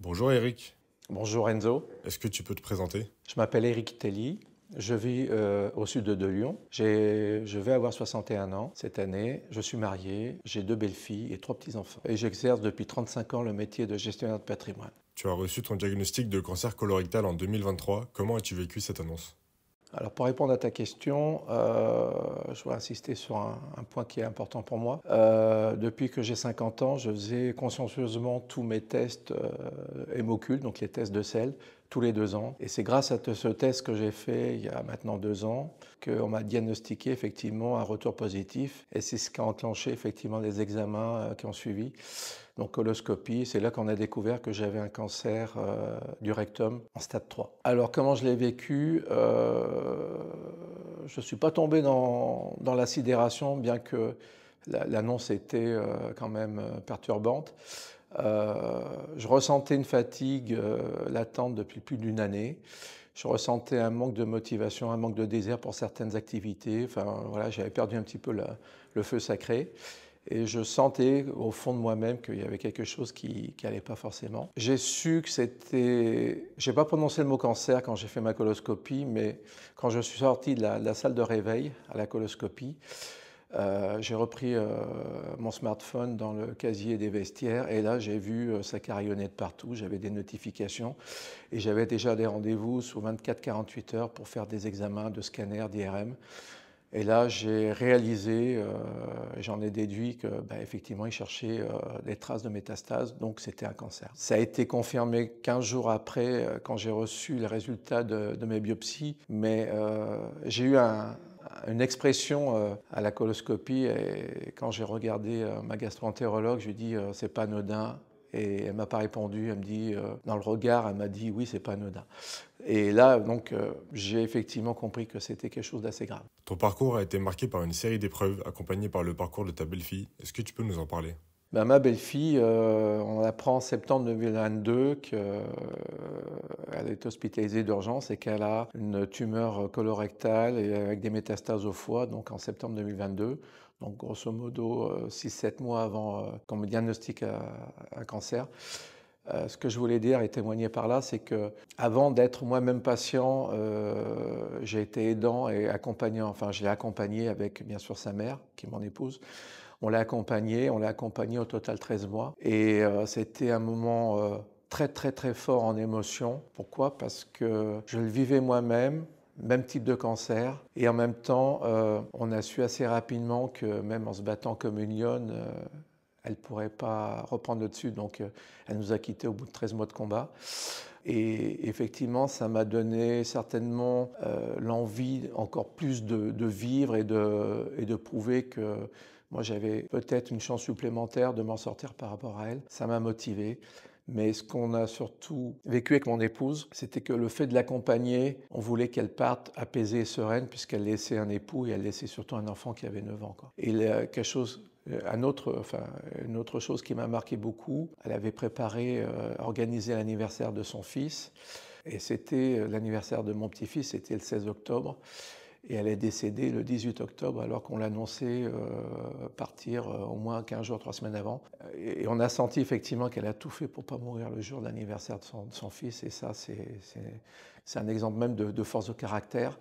Bonjour Eric, Bonjour Enzo, est-ce que tu peux te présenter? je m'appelle Eric Telly, je vis au sud de Lyon. Je vais avoir 61 ans cette année, je suis marié, j'ai deux belles-filles et trois petits-enfants. Et j'exerce depuis 35 ans le métier de gestionnaire de patrimoine. Tu as reçu ton diagnostic de cancer colorectal en 2023. Comment as-tu vécu cette annonce? Alors pour répondre à ta question, je voudrais insister sur un point qui est important pour moi. Depuis que j'ai 50 ans, je faisais consciencieusement tous mes tests hémocules, donc les tests de sel, tous les 2 ans. Et c'est grâce à ce test que j'ai fait il y a maintenant 2 ans qu'on m'a diagnostiqué effectivement un retour positif. Et c'est ce qui a enclenché effectivement les examens qui ont suivi. Donc coloscopie, c'est là qu'on a découvert que j'avais un cancer du rectum en stade 3. Alors comment je l'ai vécu je ne suis pas tombé dans la sidération, bien que l'annonce était quand même perturbante. Je ressentais une fatigue latente depuis plus d'une année. Je ressentais un manque de motivation, un manque de désir pour certaines activités. Enfin, voilà, j'avais perdu un petit peu le feu sacré. Et je sentais au fond de moi-même qu'il y avait quelque chose qui n'allait pas forcément. J'ai su que c'était... Je n'ai pas prononcé le mot cancer quand j'ai fait ma coloscopie, mais quand je suis sorti de la salle de réveil à la coloscopie, j'ai repris mon smartphone dans le casier des vestiaires et là j'ai vu ça carillonnait de partout, j'avais des notifications et j'avais déjà des rendez-vous sous 24-48 heures pour faire des examens de scanner, d'IRM. Et là, j'ai réalisé, j'en ai déduit que, effectivement, il cherchait des traces de métastases, donc c'était un cancer. Ça a été confirmé 15 jours après, quand j'ai reçu les résultats de mes biopsies, mais j'ai eu une expression à la coloscopie, et quand j'ai regardé ma gastro-entérologue, je lui ai dit c'est pas anodin. Et elle m'a pas répondu, elle me dit, dans le regard, elle m'a dit oui, c'est pas anodin. Et là, donc, j'ai effectivement compris que c'était quelque chose d'assez grave. Ton parcours a été marqué par une série d'épreuves accompagnées par le parcours de ta belle-fille. Est-ce que tu peux nous en parler? Ma belle-fille, on apprend en septembre 2022 qu'elle est hospitalisée d'urgence et qu'elle a une tumeur colorectale et avec des métastases au foie, donc en septembre 2022. Donc grosso modo 6-7 mois avant qu'on me diagnostique un cancer. Ce que je voulais dire et témoigner par là, c'est que avant d'être moi-même patient, j'ai été aidant et accompagnant. Enfin, je l'ai accompagné avec bien sûr sa mère, qui est mon épouse. On l'a accompagné au total 13 mois. Et c'était un moment très très très fort en émotion. Pourquoi? Parce que je le vivais moi-même, même type de cancer. Et en même temps, on a su assez rapidement que même en se battant comme une lionne, elle ne pourrait pas reprendre le dessus, donc elle nous a quittés au bout de 13 mois de combat. Et effectivement, ça m'a donné certainement l'envie encore plus de vivre et de prouver que moi j'avais peut-être une chance supplémentaire de m'en sortir par rapport à elle. Ça m'a motivé. Mais ce qu'on a surtout vécu avec mon épouse, c'était que le fait de l'accompagner, on voulait qu'elle parte apaisée et sereine puisqu'elle laissait un époux et elle laissait surtout un enfant qui avait 9 ans, quoi. Et quelque chose une autre chose qui m'a marqué beaucoup, elle avait préparé, organisé l'anniversaire de son fils, et c'était l'anniversaire de mon petit-fils, c'était le 16 octobre, et elle est décédée le 18 octobre alors qu'on l'annonçait partir au moins 15 jours, 3 semaines avant. Et on a senti effectivement qu'elle a tout fait pour ne pas mourir le jour de l'anniversaire de son fils, et ça c'est un exemple même de force de caractère.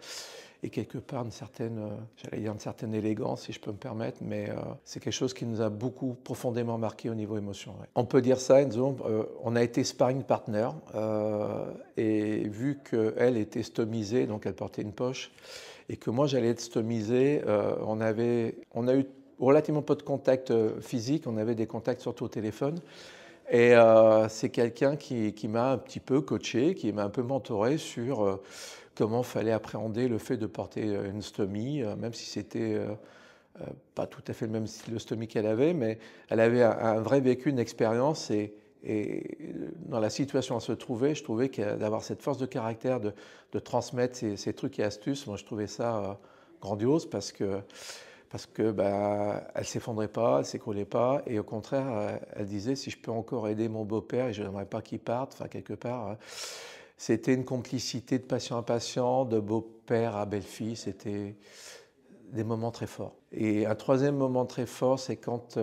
Et quelque part j'allais dire une certaine élégance, si je peux me permettre, mais c'est quelque chose qui nous a beaucoup profondément marqué au niveau émotion. Ouais. On peut dire ça, Enzo, on a été sparring partner, et vu qu'elle était stomisée, donc elle portait une poche, et que moi j'allais être stomisé, on a eu relativement peu de contacts physiques, on avait des contacts surtout au téléphone. Et c'est quelqu'un qui m'a un petit peu coaché, qui m'a un peu mentoré sur comment fallait appréhender le fait de porter une stomie, même si c'était pas tout à fait le même style de stomie qu'elle avait, mais elle avait un vrai vécu, une expérience, et dans la situation où elle se trouvait, je trouvais que d'avoir cette force de caractère, de transmettre ces trucs et astuces, moi je trouvais ça grandiose parce que elle s'effondrait pas, elle s'écroulait pas, et au contraire, elle disait si je peux encore aider mon beau-père et je n'aimerais pas qu'il parte, enfin quelque part, c'était une complicité de patient à patient, de beau-père à belle-fille, c'était des moments très forts. Et un troisième moment très fort, c'est quand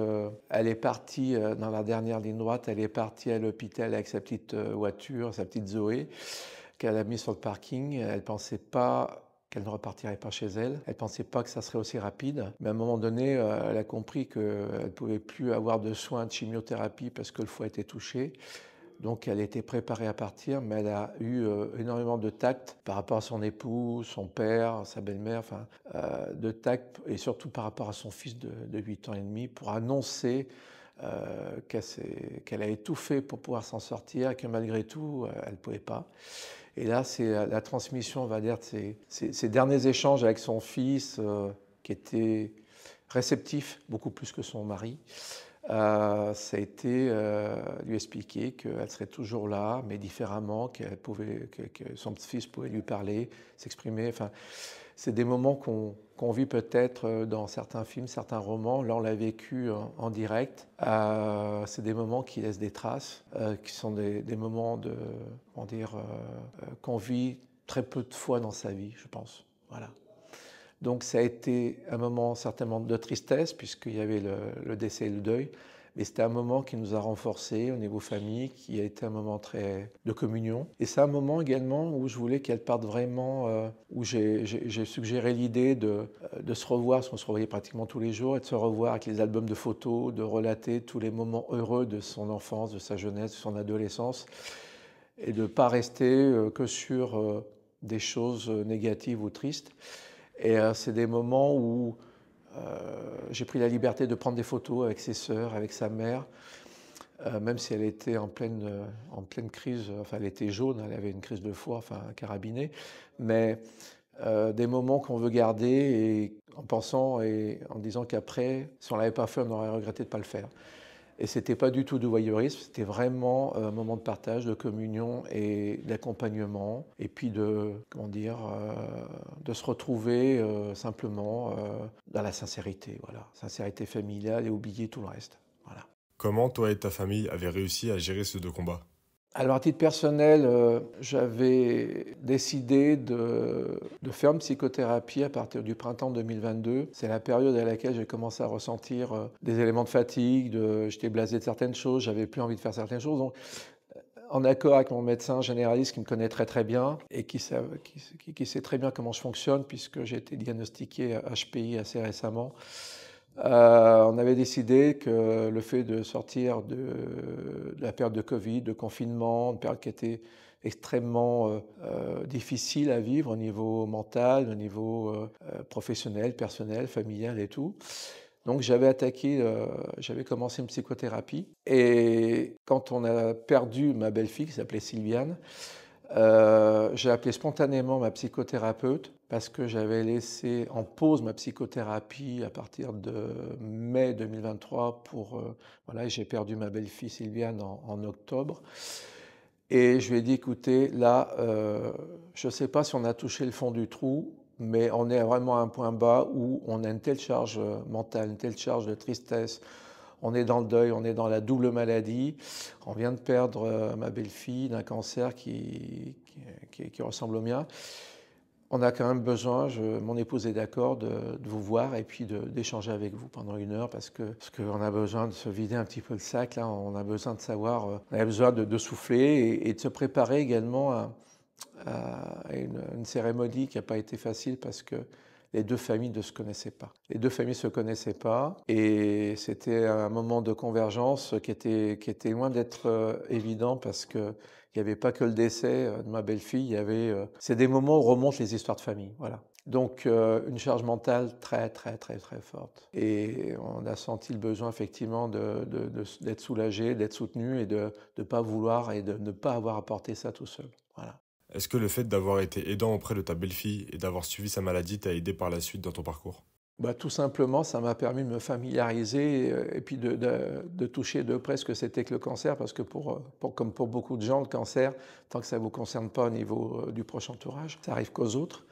elle est partie dans la dernière ligne droite, elle est partie à l'hôpital avec sa petite voiture, sa petite Zoé, qu'elle a mise sur le parking. Elle ne pensait pas qu'elle ne repartirait pas chez elle. Elle ne pensait pas que ça serait aussi rapide. Mais à un moment donné, elle a compris qu'elle ne pouvait plus avoir de soins de chimiothérapie parce que le foie était touché. Donc elle était préparée à partir, mais elle a eu énormément de tact par rapport à son époux, son père, sa belle-mère, enfin, de tact, et surtout par rapport à son fils de 8 ans et demi, pour annoncer qu'elle avait tout fait pour pouvoir s'en sortir, et que malgré tout, elle ne pouvait pas. Et là, c'est la transmission, on va dire, de ces derniers échanges avec son fils, qui était réceptif, beaucoup plus que son mari. Ça a été lui expliquer qu'elle serait toujours là, mais différemment, que son petit-fils pouvait lui parler, s'exprimer. Enfin, c'est des moments qu'on vit peut-être dans certains films, certains romans. Là, on l'a vécu en direct. C'est des moments qui laissent des traces, qui sont des moments qu'on vit très peu de fois dans sa vie, je pense. Voilà. Donc ça a été un moment certainement de tristesse, puisqu'il y avait le décès et le deuil, mais c'était un moment qui nous a renforcés au niveau famille, qui a été un moment très de communion. Et c'est un moment également où je voulais qu'elle parte vraiment, où j'ai suggéré l'idée de se revoir, parce qu'on se revoyait pratiquement tous les jours, et de se revoir avec les albums de photos, de relater tous les moments heureux de son enfance, de sa jeunesse, de son adolescence, et de ne pas rester que sur des choses négatives ou tristes. Et c'est des moments où j'ai pris la liberté de prendre des photos avec ses sœurs, avec sa mère, même si elle était en pleine crise, enfin elle était jaune, elle avait une crise de foie, enfin carabinée, mais des moments qu'on veut garder et en pensant et en disant qu'après, si on ne l'avait pas fait, on aurait regretté de ne pas le faire. Et ce n'était pas du tout de voyeurisme, c'était vraiment un moment de partage, de communion et d'accompagnement. Et puis de se retrouver simplement dans la sincérité, voilà. Sincérité familiale et oublier tout le reste. Voilà. Comment toi et ta famille avez réussi à gérer ces deux combats? Alors, à titre personnel, j'avais décidé de faire une psychothérapie à partir du printemps 2022. C'est la période à laquelle j'ai commencé à ressentir des éléments de fatigue, j'étais blasé de certaines choses, j'avais plus envie de faire certaines choses. Donc, en accord avec mon médecin généraliste qui me connaît très très bien et qui sait très bien comment je fonctionne, puisque j'ai été diagnostiqué HPI assez récemment, on avait décidé que le fait de sortir de la période de Covid, de confinement, une période qui était extrêmement difficile à vivre au niveau mental, au niveau professionnel, personnel, familial et tout. Donc j'avais commencé une psychothérapie. Et quand on a perdu ma belle-fille, qui s'appelait Sylviane, j'ai appelé spontanément ma psychothérapeute parce que j'avais laissé en pause ma psychothérapie à partir de mai 2023 voilà, j'ai perdu ma belle-fille Sylviane en octobre. Et je lui ai dit, écoutez, là, je ne sais pas si on a touché le fond du trou, mais on est vraiment à un point bas où on a une telle charge mentale, une telle charge de tristesse. On est dans le deuil, on est dans la double maladie. On vient de perdre ma belle-fille d'un cancer qui ressemble au mien. On a quand même besoin, mon épouse est d'accord, de vous voir et puis d'échanger avec vous pendant 1 heure parce qu'on a besoin de se vider un petit peu le sac. Là, on a besoin de savoir, on a besoin de souffler et de se préparer également à une cérémonie qui n'a pas été facile parce que les deux familles ne se connaissaient pas. Les deux familles ne se connaissaient pas et c'était un moment de convergence qui était loin d'être évident parce qu'il n'y avait pas que le décès de ma belle-fille, c'est des moments où remontent les histoires de famille, voilà. Donc une charge mentale très très très très forte. Et on a senti le besoin effectivement d'être soulagé, d'être soutenu et de ne pas vouloir et de ne pas avoir à porter ça tout seul, voilà. Est-ce que le fait d'avoir été aidant auprès de ta belle-fille et d'avoir suivi sa maladie t'a aidé par la suite dans ton parcours? Tout simplement, ça m'a permis de me familiariser et puis de toucher de près ce que c'était que le cancer, parce que comme pour beaucoup de gens, le cancer, tant que ça ne vous concerne pas au niveau du proche entourage, ça arrive qu'aux autres.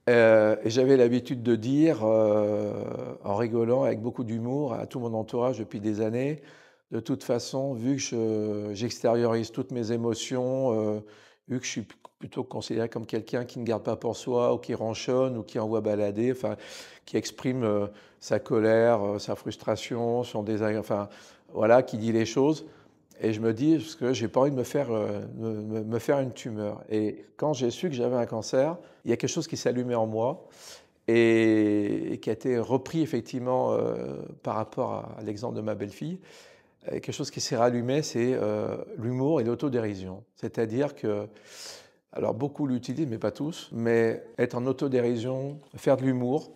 Et j'avais l'habitude de dire, en rigolant, avec beaucoup d'humour, à tout mon entourage depuis des années, de toute façon, vu que j'extériorise toutes mes émotions, vu que je suis plutôt considéré comme quelqu'un qui ne garde pas pour soi, ou qui ronchonne, ou qui envoie balader, enfin, qui exprime sa colère, sa frustration, son désagrément, enfin, voilà, qui dit les choses. Et je me dis, parce que j'ai pas envie de me faire une tumeur. Et quand j'ai su que j'avais un cancer, il y a quelque chose qui s'allumait en moi et qui a été repris effectivement par rapport à l'exemple de ma belle-fille. Et quelque chose qui s'est rallumé, c'est l'humour et l'autodérision. C'est-à-dire que, alors beaucoup l'utilisent, mais pas tous, mais être en autodérision, faire de l'humour,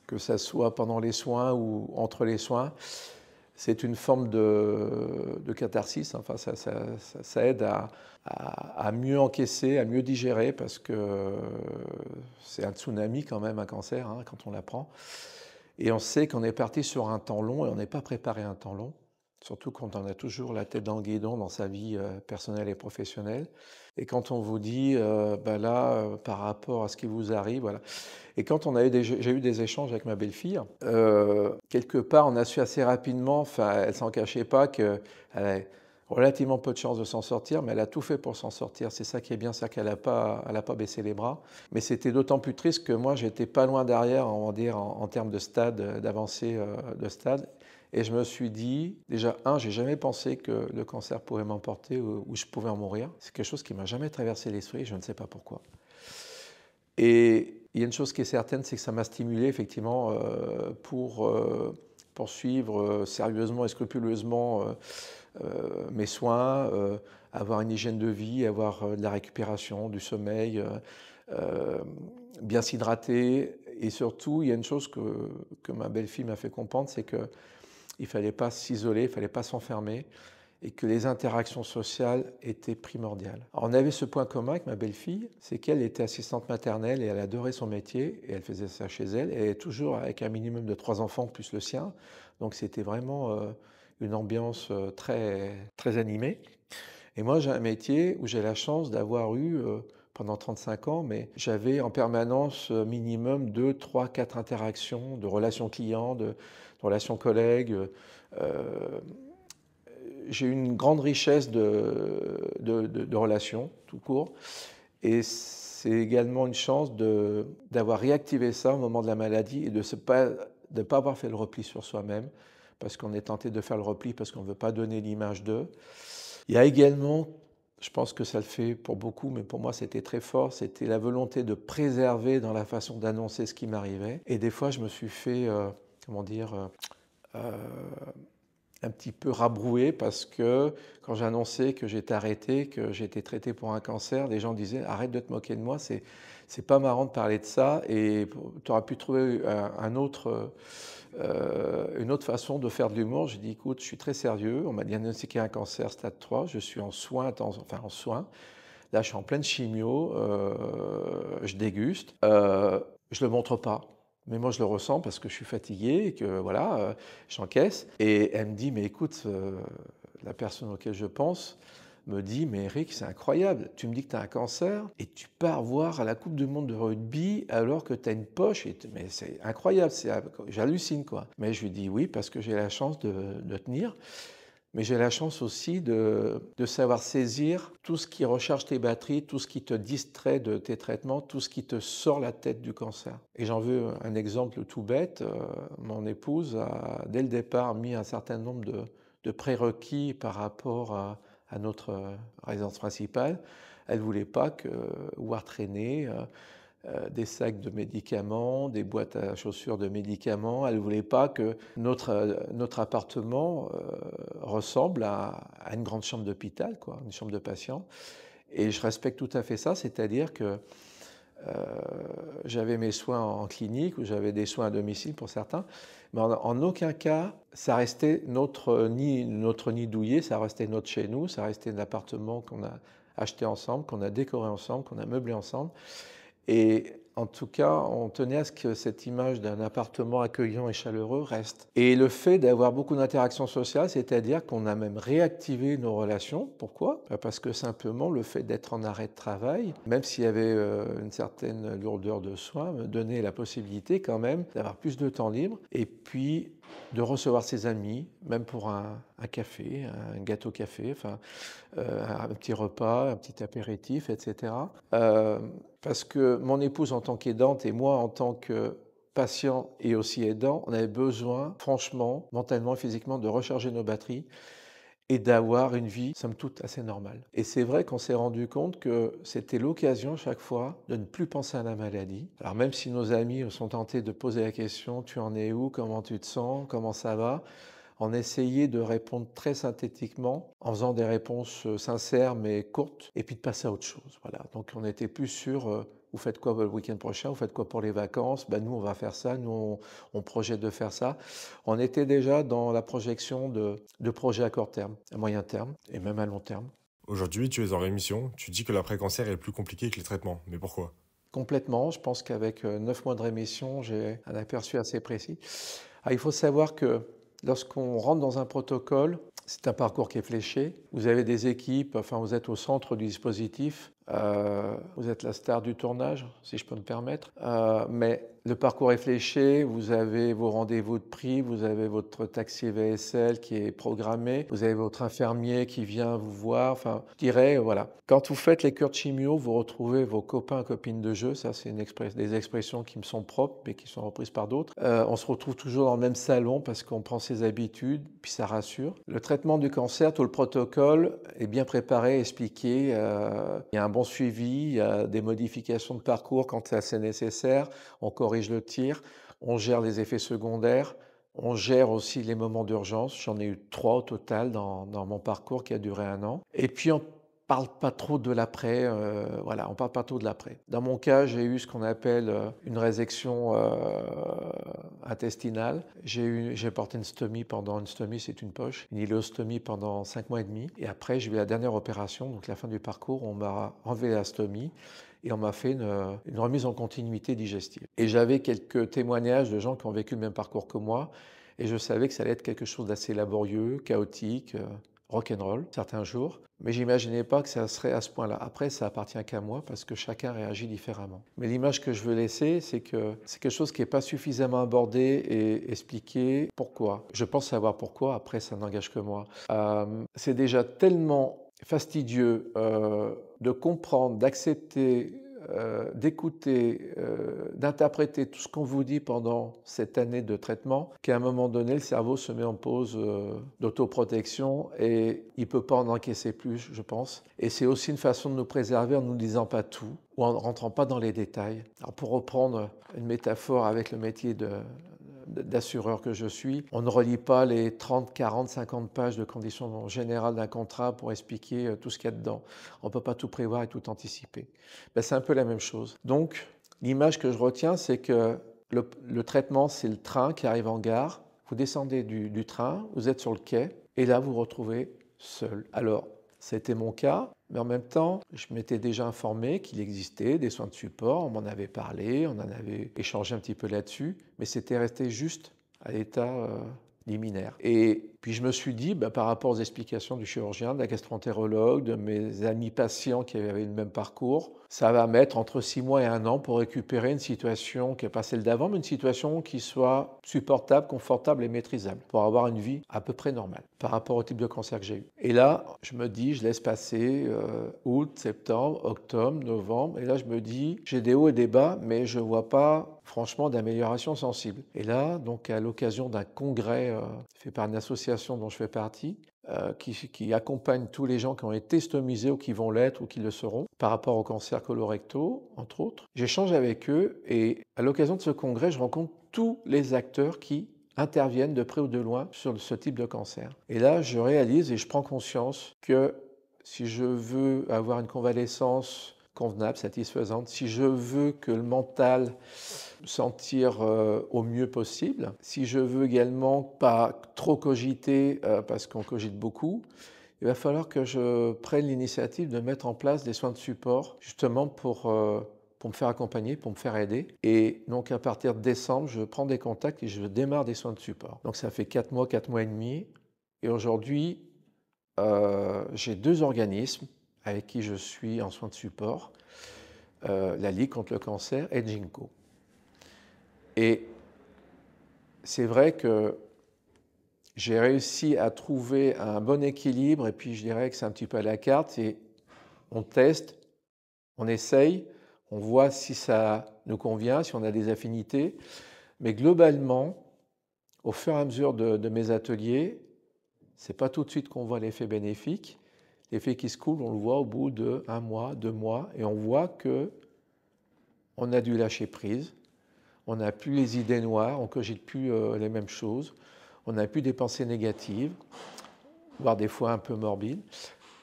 que ça soit pendant les soins ou entre les soins, c'est une forme de catharsis. Enfin, ça aide à mieux encaisser, à mieux digérer, parce que c'est un tsunami quand même, un cancer, hein, quand on l'apprend. Et on sait qu'on est parti sur un temps long et on n'est pas préparé à un temps long. Surtout quand on a toujours la tête dans le guidon dans sa vie personnelle et professionnelle. Et quand on vous dit, ben là, par rapport à ce qui vous arrive, voilà. Et quand j'ai eu des échanges avec ma belle-fille, quelque part, on a su assez rapidement, enfin, elle s'en cachait pas, qu'elle a relativement peu de chances de s'en sortir, mais elle a tout fait pour s'en sortir. C'est ça qui est bien, c'est qu'elle n'a pas baissé les bras. Mais c'était d'autant plus triste que moi, j'étais pas loin derrière, on va dire, en termes de stade, d'avancée de stade. Et je me suis dit, déjà, j'ai jamais pensé que le cancer pouvait m'emporter ou je pouvais en mourir. C'est quelque chose qui m'a jamais traversé l'esprit, je ne sais pas pourquoi. Et il y a une chose qui est certaine, c'est que ça m'a stimulé effectivement pour poursuivre sérieusement et scrupuleusement mes soins, avoir une hygiène de vie, avoir de la récupération, du sommeil, bien s'hydrater. Et surtout, il y a une chose que ma belle-fille m'a fait comprendre, c'est qu'il ne fallait pas s'isoler, il ne fallait pas s'enfermer et que les interactions sociales étaient primordiales. Alors, on avait ce point commun avec ma belle-fille, c'est qu'elle était assistante maternelle et elle adorait son métier et elle faisait ça chez elle. Elle est toujours avec un minimum de 3 enfants plus le sien, donc c'était vraiment une ambiance très, très animée. Et moi, j'ai un métier où j'ai la chance d'avoir eu, pendant 35 ans, mais j'avais en permanence minimum 2, 3, 4 interactions de relations clients, de relations collègues. J'ai eu une grande richesse de relations, tout court. Et c'est également une chance d'avoir réactivé ça au moment de la maladie et de ne pas avoir fait le repli sur soi-même, parce qu'on est tenté de faire le repli parce qu'on ne veut pas donner l'image d'eux. Il y a également, je pense que ça le fait pour beaucoup, mais pour moi c'était très fort, c'était la volonté de préserver dans la façon d'annoncer ce qui m'arrivait. Et des fois je me suis fait, un petit peu rabroué parce que quand j'annonçais que j'étais arrêté, que j'étais traité pour un cancer, les gens disaient arrête de te moquer de moi, c'est pas marrant de parler de ça et tu aurais pu trouver une autre façon de faire de l'humour. J'ai dit écoute, je suis très sérieux, on m'a diagnostiqué un cancer stade 3, je suis en soins, en soins. Là, je suis en pleine chimio, je déguste, je le montre pas. Mais moi, je le ressens parce que je suis fatigué et que voilà, j'encaisse. Et elle me dit, mais écoute, la personne auquel je pense me dit, mais Eric, c'est incroyable. Tu me dis que tu as un cancer et tu pars voir à la Coupe du Monde de rugby alors que tu as une poche. Mais c'est incroyable, j'hallucine quoi. Mais je lui dis oui parce que j'ai la chance de tenir. Mais j'ai la chance aussi de savoir saisir tout ce qui recharge tes batteries, tout ce qui te distrait de tes traitements, tout ce qui te sort la tête du cancer. Et j'en veux un exemple tout bête. Mon épouse a, dès le départ, mis un certain nombre de prérequis par rapport à notre résidence principale. Elle ne voulait pas voir traîner des sacs de médicaments, des boîtes à chaussures de médicaments. Elle ne voulait pas que notre appartement ressemble à une grande chambre d'hôpital, quoi, une chambre de patient. Et je respecte tout à fait ça, c'est-à-dire que j'avais mes soins en clinique ou j'avais des soins à domicile pour certains, mais en aucun cas, ça restait notre nid douillet, ça restait notre chez nous, ça restait un appartement qu'on a acheté ensemble, qu'on a décoré ensemble, qu'on a meublé ensemble. Et en tout cas, on tenait à ce que cette image d'un appartement accueillant et chaleureux reste. Et le fait d'avoir beaucoup d'interactions sociales, c'est-à-dire qu'on a même réactivé nos relations. Pourquoi? Parce que simplement, le fait d'être en arrêt de travail, même s'il y avait une certaine lourdeur de soins, me donnait la possibilité quand même d'avoir plus de temps libre et puis de recevoir ses amis, même pour un café, un gâteau café, enfin, un petit repas, un petit apéritif, etc. Parce que mon épouse en tant qu'aidante et moi en tant que patient et aussi aidant, on avait besoin, franchement, mentalement et physiquement, de recharger nos batteries et d'avoir une vie, somme toute, assez normale. Et c'est vrai qu'on s'est rendu compte que c'était l'occasion chaque fois de ne plus penser à la maladie. Alors même si nos amis sont tentés de poser la question, tu en es où, comment tu te sens, comment ça va, on essayait de répondre très synthétiquement en faisant des réponses sincères mais courtes et puis de passer à autre chose. Voilà. Donc on était plus sur vous faites quoi le week-end prochain, vous faites quoi pour les vacances, ben, nous on va faire ça, nous on projette de faire ça. On était déjà dans la projection de projets à court terme, à moyen terme et même à long terme. Aujourd'hui, tu es en rémission, tu dis que l'après-cancer est plus compliqué que les traitements, mais pourquoi? Complètement, je pense qu'avec 9 mois de rémission, j'ai un aperçu assez précis. Alors, il faut savoir que lorsqu'on rentre dans un protocole, c'est un parcours qui est fléché. Vous avez des équipes, enfin vous êtes au centre du dispositif, vous êtes la star du tournage, si je peux me permettre. Mais le parcours est fléché, vous avez vos rendez-vous de prix, vous avez votre taxi VSL qui est programmé, vous avez votre infirmier qui vient vous voir. Enfin, je dirais, voilà. Quand vous faites les cures de chimio, vous retrouvez vos copains et copines de jeu. Ça, c'est des expressions qui me sont propres, mais qui sont reprises par d'autres. On se retrouve toujours dans le même salon parce qu'on prend ses habitudes, puis ça rassure. Le traitement du cancer, tout le protocole est bien préparé, expliqué. Il y a un bon suivi, il y a des modifications de parcours quand c'est assez nécessaire. On corrige le tir, on gère les effets secondaires, on gère aussi les moments d'urgence. J'en ai eu 3 au total dans mon parcours qui a duré 1 an. Et puis on parle pas trop de l'après, voilà, on parle pas trop de l'après. Dans mon cas, j'ai eu ce qu'on appelle une résection intestinale. J'ai porté une stomie une stomie c'est une poche, une iléostomie pendant 5 mois et demi. Et après, j'ai eu la dernière opération, donc la fin du parcours, on m'a enlevé la stomie et on m'a fait une remise en continuité digestive. Et j'avais quelques témoignages de gens qui ont vécu le même parcours que moi, et je savais que ça allait être quelque chose d'assez laborieux, chaotique, rock'n'roll certains jours, mais j'imaginais pas que ça serait à ce point-là. Après, ça appartient qu'à moi parce que chacun réagit différemment. Mais l'image que je veux laisser, c'est que c'est quelque chose qui n'est pas suffisamment abordé et expliqué. Pourquoi? Je pense savoir pourquoi, après ça n'engage que moi. C'est déjà tellement fastidieux de comprendre, d'accepter, d'écouter, d'interpréter tout ce qu'on vous dit pendant cette année de traitement, qu'à un moment donné, le cerveau se met en pause d'autoprotection et il ne peut pas en encaisser plus, je pense. Et c'est aussi une façon de nous préserver en ne nous disant pas tout ou en ne rentrant pas dans les détails. Alors pour reprendre une métaphore avec le métier d'assureur que je suis, on ne relit pas les 30, 40, 50 pages de conditions générales d'un contrat pour expliquer tout ce qu'il y a dedans. On ne peut pas tout prévoir et tout anticiper. Ben, c'est un peu la même chose. Donc, l'image que je retiens, c'est que le traitement, c'est le train qui arrive en gare. Vous descendez du train, vous êtes sur le quai, et là, vous vous retrouvez seul. Alors, c'était mon cas, mais en même temps, je m'étais déjà informé qu'il existait des soins de support, on m'en avait parlé, on en avait échangé un petit peu là-dessus, mais c'était resté juste à l'état liminaire. Et puis je me suis dit, par rapport aux explications du chirurgien, de la gastroentérologue, de mes amis patients qui avaient le même parcours, ça va mettre entre 6 mois et 1 an pour récupérer une situation qui n'est pas celle d'avant, mais une situation qui soit supportable, confortable et maîtrisable, pour avoir une vie à peu près normale par rapport au type de cancer que j'ai eu. Et là, je me dis, je laisse passer août, septembre, octobre, novembre, et là je me dis, j'ai des hauts et des bas, mais je ne vois pas franchement d'amélioration sensible. Et là, donc à l'occasion d'un congrès fait par une association dont je fais partie, qui accompagne tous les gens qui ont été stomisés ou qui vont l'être ou qui le seront par rapport au cancer colorectaux, entre autres. J'échange avec eux et à l'occasion de ce congrès, je rencontre tous les acteurs qui interviennent de près ou de loin sur ce type de cancer. Et là, je réalise et je prends conscience que si je veux avoir une convalescence convenable, satisfaisante, si je veux que le mental sentir au mieux possible, si je veux également pas trop cogiter parce qu'on cogite beaucoup, il va falloir que je prenne l'initiative de mettre en place des soins de support justement pour me faire accompagner, pour me faire aider. Et donc à partir de décembre, je prends des contacts et je démarre des soins de support. Donc ça fait 4 mois et demi. Et aujourd'hui, j'ai 2 organismes avec qui je suis en soins de support, la Ligue contre le cancer et Ginkgo. Et c'est vrai que J'ai réussi à trouver un bon équilibre et puis je dirais que c'est un petit peu à la carte et on teste, on essaye, on voit si ça nous convient, si on a des affinités. Mais globalement, au fur et à mesure de mes ateliers, c'est pas tout de suite qu'on voit l'effet bénéfique. L'effet qui se coule, on le voit au bout de 1 mois, 2 mois, et on voit que on a dû lâcher prise, on n'a plus les idées noires, on ne cogite plus les mêmes choses, on n'a plus des pensées négatives, voire des fois un peu morbides.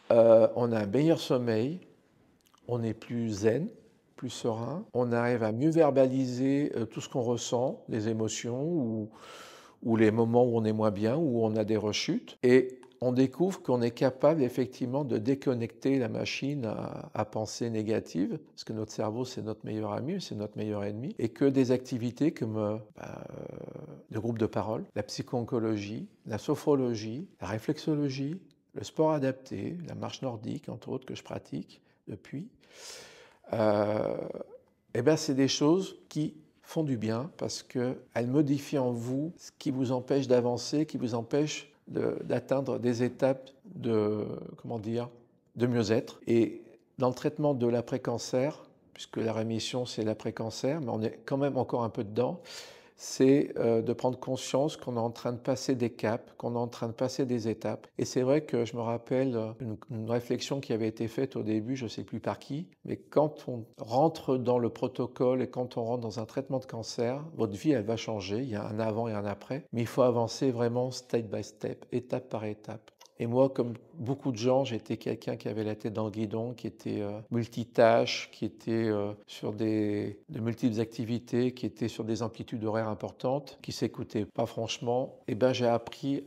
On a un meilleur sommeil, on est plus zen, plus serein, on arrive à mieux verbaliser tout ce qu'on ressent, les émotions ou les moments où on est moins bien, où on a des rechutes. Et on découvre qu'on est capable effectivement de déconnecter la machine à penser négative, parce que notre cerveau c'est notre meilleur ami, c'est notre meilleur ennemi, et que des activités comme le groupe de parole, la psycho-oncologie, la sophrologie, la réflexologie, le sport adapté, la marche nordique entre autres que je pratique depuis, et ben c'est des choses qui font du bien parce qu'elles modifient en vous ce qui vous empêche d'avancer, qui vous empêche d'atteindre des étapes de, comment dire, de mieux-être. Et dans le traitement de l'après-cancer, puisque la rémission c'est l'après-cancer, mais on est quand même encore un peu dedans, c'est de prendre conscience qu'on est en train de passer des caps, qu'on est en train de passer des étapes. Et c'est vrai que je me rappelle une réflexion qui avait été faite au début, je ne sais plus par qui, mais quand on rentre dans le protocole et quand on rentre dans un traitement de cancer, votre vie, elle va changer, il y a un avant et un après, mais il faut avancer vraiment step by step, étape par étape. Et moi, comme beaucoup de gens, j'étais quelqu'un qui avait la tête dans le guidon, qui était multitâche, qui était sur de multiples activités, qui était sur des amplitudes horaires importantes, qui s'écoutait pas franchement. Et ben, j'ai appris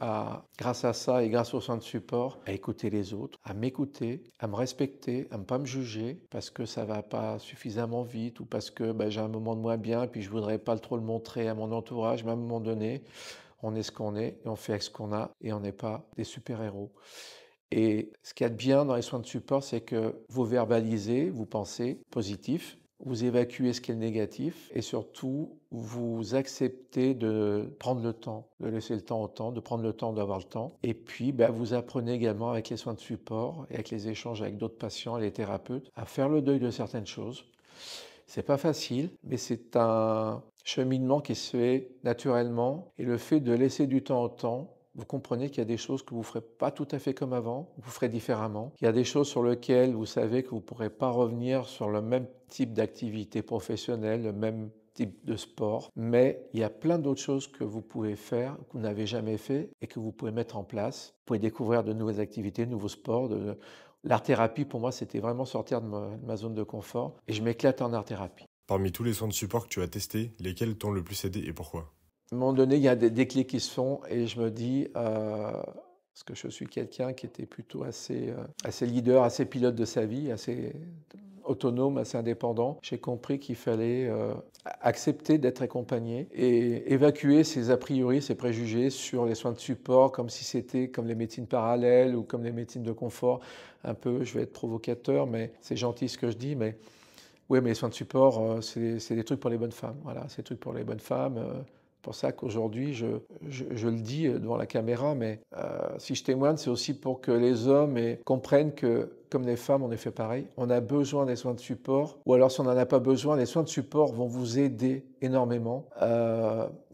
grâce à ça et grâce aux soins de support, à écouter les autres, à m'écouter, à me respecter, à ne pas me juger parce que ça va pas suffisamment vite ou parce que j'ai un moment de moins bien et puis je voudrais pas trop le montrer à mon entourage, mais à un moment donné, on est ce qu'on est et on fait avec ce qu'on a et on n'est pas des super-héros. Et ce qu'il y a de bien dans les soins de support, c'est que vous verbalisez, vous pensez positif, vous évacuez ce qui est le négatif et surtout, vous acceptez de prendre le temps, de laisser le temps au temps, de prendre le temps d'avoir le temps. Et puis, vous apprenez également avec les soins de support et avec les échanges avec d'autres patients et les thérapeutes à faire le deuil de certaines choses. C'est pas facile, mais c'est un cheminement qui se fait naturellement. Et le fait de laisser du temps au temps, vous comprenez qu'il y a des choses que vous ne ferez pas tout à fait comme avant, vous ferez différemment. Il y a des choses sur lesquelles vous savez que vous ne pourrez pas revenir sur le même type d'activité professionnelle, le même type de sport, mais il y a plein d'autres choses que vous pouvez faire, que vous n'avez jamais fait et que vous pouvez mettre en place. Vous pouvez découvrir de nouvelles activités, de nouveaux sports. L'art-thérapie, pour moi, c'était vraiment sortir de ma zone de confort et je m'éclate en art-thérapie. Parmi tous les soins de support que tu as testés, lesquels t'ont le plus aidé et pourquoi? À un moment donné, il y a des clés qui se font et je me dis, parce que je suis quelqu'un qui était plutôt assez leader, assez pilote de sa vie, assez autonome, assez indépendant, j'ai compris qu'il fallait accepter d'être accompagné et évacuer ses a priori, ses préjugés sur les soins de support comme si c'était comme les médecines parallèles ou comme les médecines de confort. Un peu, je vais être provocateur, mais c'est gentil ce que je dis, mais oui, mais les soins de support, c'est des trucs pour les bonnes femmes. Voilà, c'est des trucs pour les bonnes femmes. C'est pour ça qu'aujourd'hui, je le dis devant la caméra, mais si je témoigne, c'est aussi pour que les hommes comprennent que, comme les femmes, on est fait pareil. On a besoin des soins de support, ou alors si on n'en a pas besoin, les soins de support vont vous aider énormément.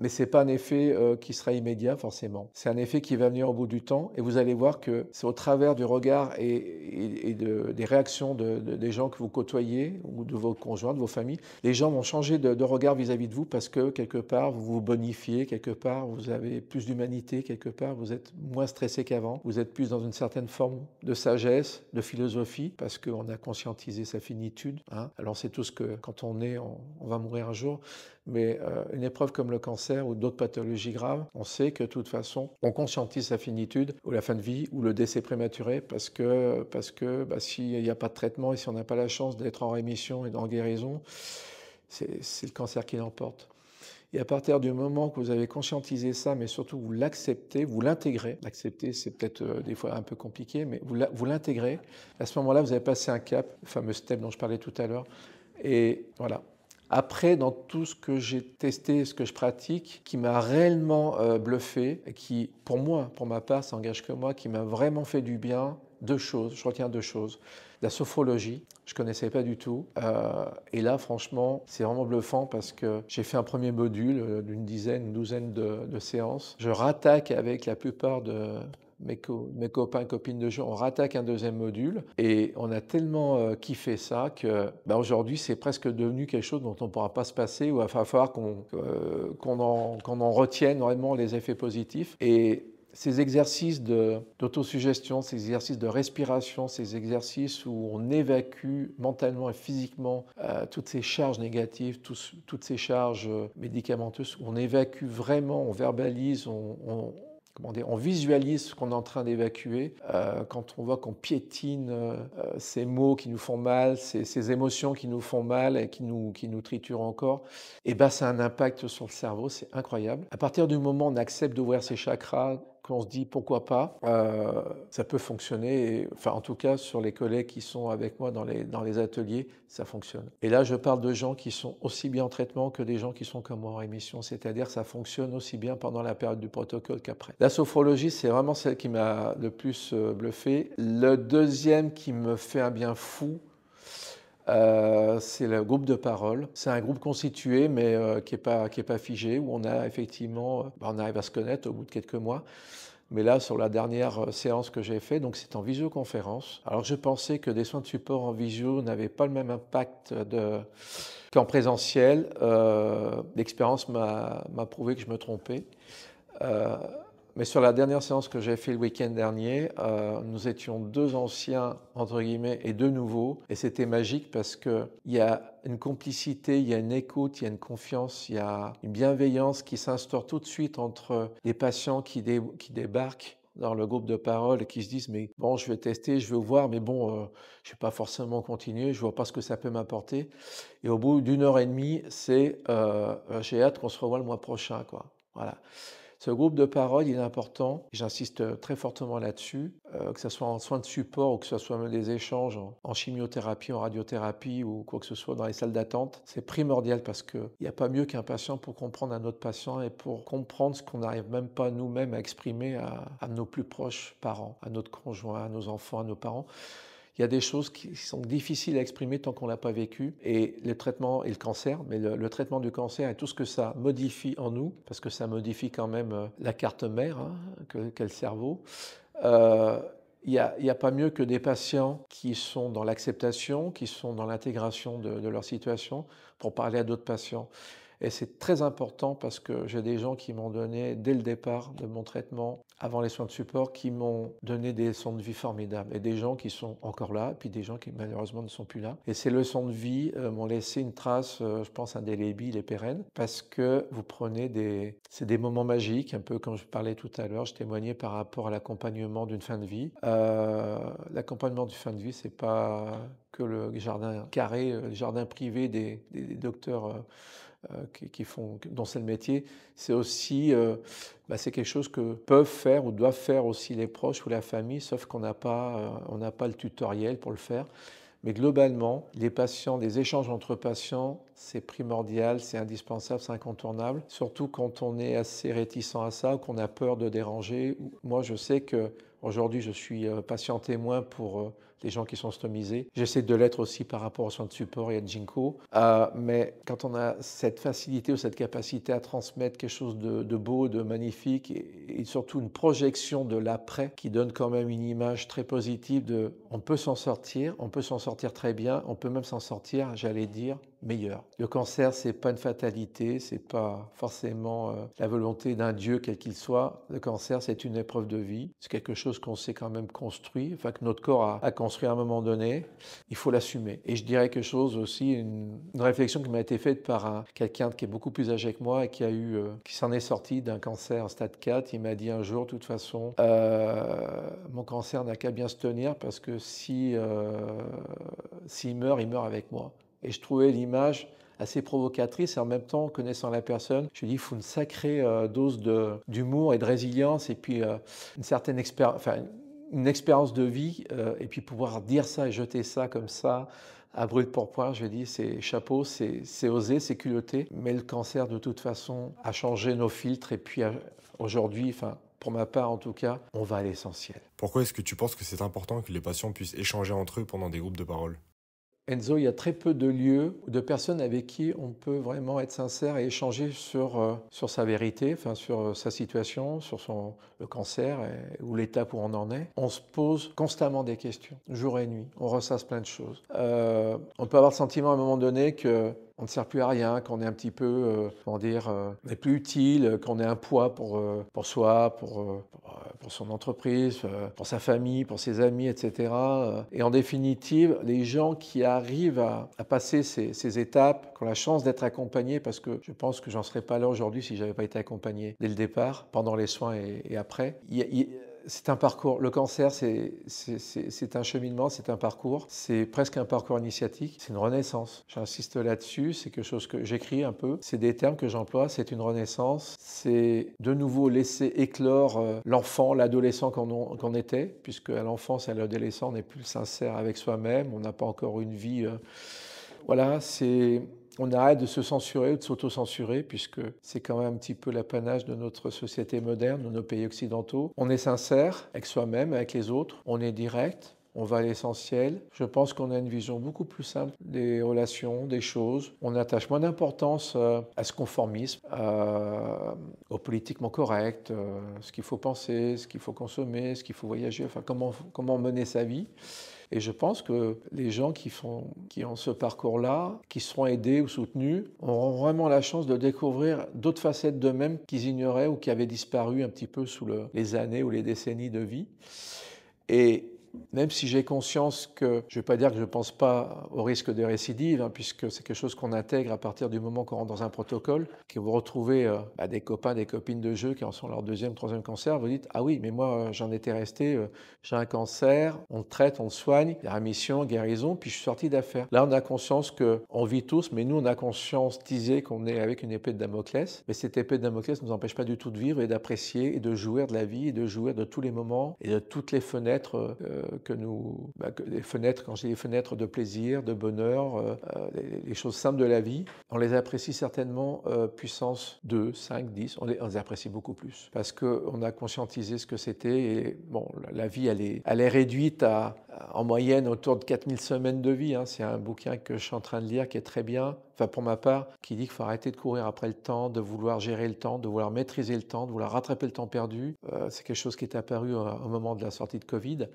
Mais ce n'est pas un effet qui sera immédiat, forcément. C'est un effet qui va venir au bout du temps, et vous allez voir que c'est au travers du regard et des réactions des gens que vous côtoyez, ou de vos conjoints, de vos familles. Les gens vont changer de regard vis-à-vis de vous parce que, quelque part, vous vous bonifiez, quelque part, vous avez plus d'humanité, quelque part, vous êtes moins stressé qu'avant, vous êtes plus dans une certaine forme de sagesse, de philosophie, parce qu'on a conscientisé sa finitude. Hein. Alors, c'est tout ce que, quand on est, on va mourir un jour, mais une épreuve comme le cancer ou d'autres pathologies graves, on sait que de toute façon, on conscientise sa finitude ou la fin de vie ou le décès prématuré parce que s'il n'y a pas de traitement et si on n'a pas la chance d'être en rémission et en guérison, c'est le cancer qui l'emporte. Et à partir du moment que vous avez conscientisé ça, mais surtout vous l'acceptez, vous l'intégrez, l'accepter c'est peut-être des fois un peu compliqué, mais vous l'intégrez, à ce moment-là vous avez passé un cap, le fameux step dont je parlais tout à l'heure, et voilà. Après, dans tout ce que j'ai testé, ce que je pratique, qui m'a réellement bluffé, et qui, pour moi, pour ma part, ça engage que moi, qui m'a vraiment fait du bien, deux choses, je retiens deux choses. La sophrologie, je ne connaissais pas du tout. Et là, franchement, c'est vraiment bluffant parce que j'ai fait un premier module d'une dizaine, une douzaine de séances. Je rattaque avec la plupart de mes copains et copines de jeu, on rattaque un deuxième module et on a tellement kiffé ça que aujourd'hui c'est presque devenu quelque chose dont on ne pourra pas se passer, où il va falloir qu'on en retienne vraiment les effets positifs. Et ces exercices d'autosuggestion, ces exercices de respiration, ces exercices où on évacue mentalement et physiquement toutes ces charges négatives, toutes ces charges médicamenteuses, où on évacue vraiment, on verbalise, on visualise ce qu'on est en train d'évacuer. Quand on voit qu'on piétine ces mots qui nous font mal, ces émotions qui nous font mal et qui nous triturent encore, et ça a un impact sur le cerveau, c'est incroyable. À partir du moment où on accepte d'ouvrir ses chakras, qu'on se dit pourquoi pas, ça peut fonctionner. Et, enfin, en tout cas, sur les collègues qui sont avec moi dans les ateliers, ça fonctionne. Et là, je parle de gens qui sont aussi bien en traitement que des gens qui sont comme moi en rémission, c'est-à-dire que ça fonctionne aussi bien pendant la période du protocole qu'après. La sophrologie, c'est vraiment celle qui m'a le plus bluffé. Le deuxième qui me fait un bien fou, c'est le groupe de parole. C'est un groupe constitué, mais qui est pas figé, où on a effectivement, on arrive à se connaître au bout de quelques mois. Mais là, sur la dernière séance que j'ai faite, donc c'est en visioconférence. Alors je pensais que des soins de support en visio n'avaient pas le même impact qu'en présentiel. L'expérience m'a prouvé que je me trompais. Mais sur la dernière séance que j'ai fait le week-end dernier, nous étions deux anciens, entre guillemets, et deux nouveaux. Et c'était magique parce qu'il y a une complicité, il y a une écoute, il y a une confiance, il y a une bienveillance qui s'instaure tout de suite entre les patients qui débarquent dans le groupe de parole et qui se disent mais bon, je vais tester, je vais voir, mais bon, je ne vais pas forcément continuer, je ne vois pas ce que ça peut m'apporter. Et au bout d'une heure et demie, c'est j'ai hâte qu'on se revoie le mois prochain, quoi. Voilà. Ce groupe de parole, il est important, j'insiste très fortement là-dessus, que ce soit en soins de support ou que ce soit même des échanges en chimiothérapie, en radiothérapie ou quoi que ce soit dans les salles d'attente. C'est primordial parce qu'il n'y a pas mieux qu'un patient pour comprendre un autre patient et pour comprendre ce qu'on n'arrive même pas nous-mêmes à exprimer à nos plus proches parents, à notre conjoint, à nos enfants, à nos parents. Il y a des choses qui sont difficiles à exprimer tant qu'on ne l'a pas vécu. Et le traitement et le cancer, mais le traitement du cancer et tout ce que ça modifie en nous, parce que ça modifie quand même la carte mère, hein, qu'est le cerveau. Il n'y a pas mieux que des patients qui sont dans l'acceptation, qui sont dans l'intégration de leur situation pour parler à d'autres patients. Et c'est très important parce que j'ai des gens qui m'ont donné, dès le départ de mon traitement, avant les soins de support, qui m'ont donné des leçons de vie formidables. Et des gens qui sont encore là, puis des gens qui malheureusement ne sont plus là. Et ces leçons de vie m'ont laissé une trace, je pense, indélébile et pérenne, parce que vous prenez c'est des moments magiques, un peu comme je parlais tout à l'heure, je témoignais par rapport à l'accompagnement d'une fin de vie. L'accompagnement d'une fin de vie, c'est pas que le jardin carré, le jardin privé des docteurs dont c'est le métier, c'est aussi c'est quelque chose que peuvent faire ou doivent faire aussi les proches ou la famille, sauf qu'on n'a pas le tutoriel pour le faire. Mais globalement, les patients, les échanges entre patients, c'est primordial, c'est indispensable, c'est incontournable. Surtout quand on est assez réticent à ça ou qu'on a peur de déranger. Moi, je sais que aujourd'hui, je suis patient témoin pour les gens qui sont stomisés. J'essaie de l'être aussi par rapport aux soins de support et à Ginkgo. Mais quand on a cette facilité ou cette capacité à transmettre quelque chose de beau, de magnifique et surtout une projection de l'après qui donne quand même une image très positive de on peut s'en sortir très bien, on peut même s'en sortir, j'allais dire, meilleur. Le cancer, c'est pas une fatalité, c'est pas forcément la volonté d'un Dieu quel qu'il soit. Le cancer, c'est une épreuve de vie, c'est quelque chose qu'on s'est quand même construit, enfin que notre corps a construit à un moment donné. Il faut l'assumer. Et je dirais quelque chose aussi, une réflexion qui m'a été faite par quelqu'un qui est beaucoup plus âgé que moi et qui s'en est sorti d'un cancer stade 4. Il m'a dit un jour, de toute façon, mon cancer n'a qu'à bien se tenir parce que s'il meurt, il meurt avec moi. Et je trouvais l'image assez provocatrice et en même temps, connaissant la personne, je lui dis il faut une sacrée dose d'humour et de résilience et puis une certaine une expérience de vie, et puis pouvoir dire ça et jeter ça comme ça, à brûle pour point, je dis, c'est chapeau, c'est osé, c'est culotté. Mais le cancer, de toute façon, a changé nos filtres. Et puis aujourd'hui, enfin, pour ma part en tout cas, on va à l'essentiel. Pourquoi est-ce que tu penses que c'est important que les patients puissent échanger entre eux pendant des groupes de parole? Enzo, il y a très peu de lieux ou de personnes avec qui on peut vraiment être sincère et échanger sur sa vérité, enfin, sur sa situation, sur le cancer ou l'étape où on en est. On se pose constamment des questions, jour et nuit. On ressasse plein de choses. On peut avoir le sentiment à un moment donné que on ne sert plus à rien, qu'on est un petit peu, comment dire, on n'est plus utile, qu'on est un poids pour soi, pour son entreprise, pour sa famille, pour ses amis, etc. Et en définitive, les gens qui arrivent à passer ces étapes, qui ont la chance d'être accompagnés, parce que je pense que j'en serais pas là aujourd'hui si j'avais pas été accompagné dès le départ, pendant les soins et après. C'est un parcours. Le cancer, c'est un cheminement, c'est un parcours. C'est presque un parcours initiatique. C'est une renaissance. J'insiste là-dessus. C'est quelque chose que j'écris un peu. C'est des termes que j'emploie. C'est une renaissance. C'est de nouveau laisser éclore l'enfant, l'adolescent qu'on était, puisque à l'enfance et à l'adolescent, on n'est plus sincère avec soi-même. On n'a pas encore une vie. Voilà, on arrête de se censurer ou de s'auto-censurer, puisque c'est quand même un petit peu l'apanage de notre société moderne, de nos pays occidentaux. On est sincère avec soi-même, avec les autres, on est direct, on va à l'essentiel. Je pense qu'on a une vision beaucoup plus simple des relations, des choses. On attache moins d'importance à ce conformisme, au politiquement correct, ce qu'il faut penser, ce qu'il faut consommer, ce qu'il faut voyager, enfin comment mener sa vie. Et je pense que les gens qui ont ce parcours-là, qui seront aidés ou soutenus, auront vraiment la chance de découvrir d'autres facettes d'eux-mêmes qu'ils ignoraient ou qui avaient disparu un petit peu sous les années ou les décennies de vie. Et même si j'ai conscience que, je ne vais pas dire que je ne pense pas au risque de récidive, hein, puisque c'est quelque chose qu'on intègre à partir du moment qu'on rentre dans un protocole, que vous retrouvez des copains, des copines de jeu qui en sont leur deuxième, troisième cancer, vous dites « Ah oui, mais moi j'en étais resté, j'ai un cancer, on le traite, on le soigne, il y a rémission, guérison, puis je suis sorti d'affaire. » Là on a conscience qu'on vit tous, mais nous on a conscientisé qu'on est avec une épée de Damoclès, mais cette épée de Damoclès ne nous empêche pas du tout de vivre et d'apprécier et de jouir de la vie et de jouir de tous les moments et de toutes les fenêtres les fenêtres, quand je dis les fenêtres de plaisir, de bonheur, les choses simples de la vie, on les apprécie certainement puissance 2, 5, 10, on les apprécie beaucoup plus parce qu'on a conscientisé ce que c'était et bon, la vie elle est réduite en moyenne autour de 4000 semaines de vie, hein. C'est un bouquin que je suis en train de lire qui est très bien, enfin pour ma part, qui dit qu'il faut arrêter de courir après le temps, de vouloir gérer le temps, de vouloir maîtriser le temps, de vouloir rattraper le temps perdu. C'est quelque chose qui est apparu au moment de la sortie de Covid.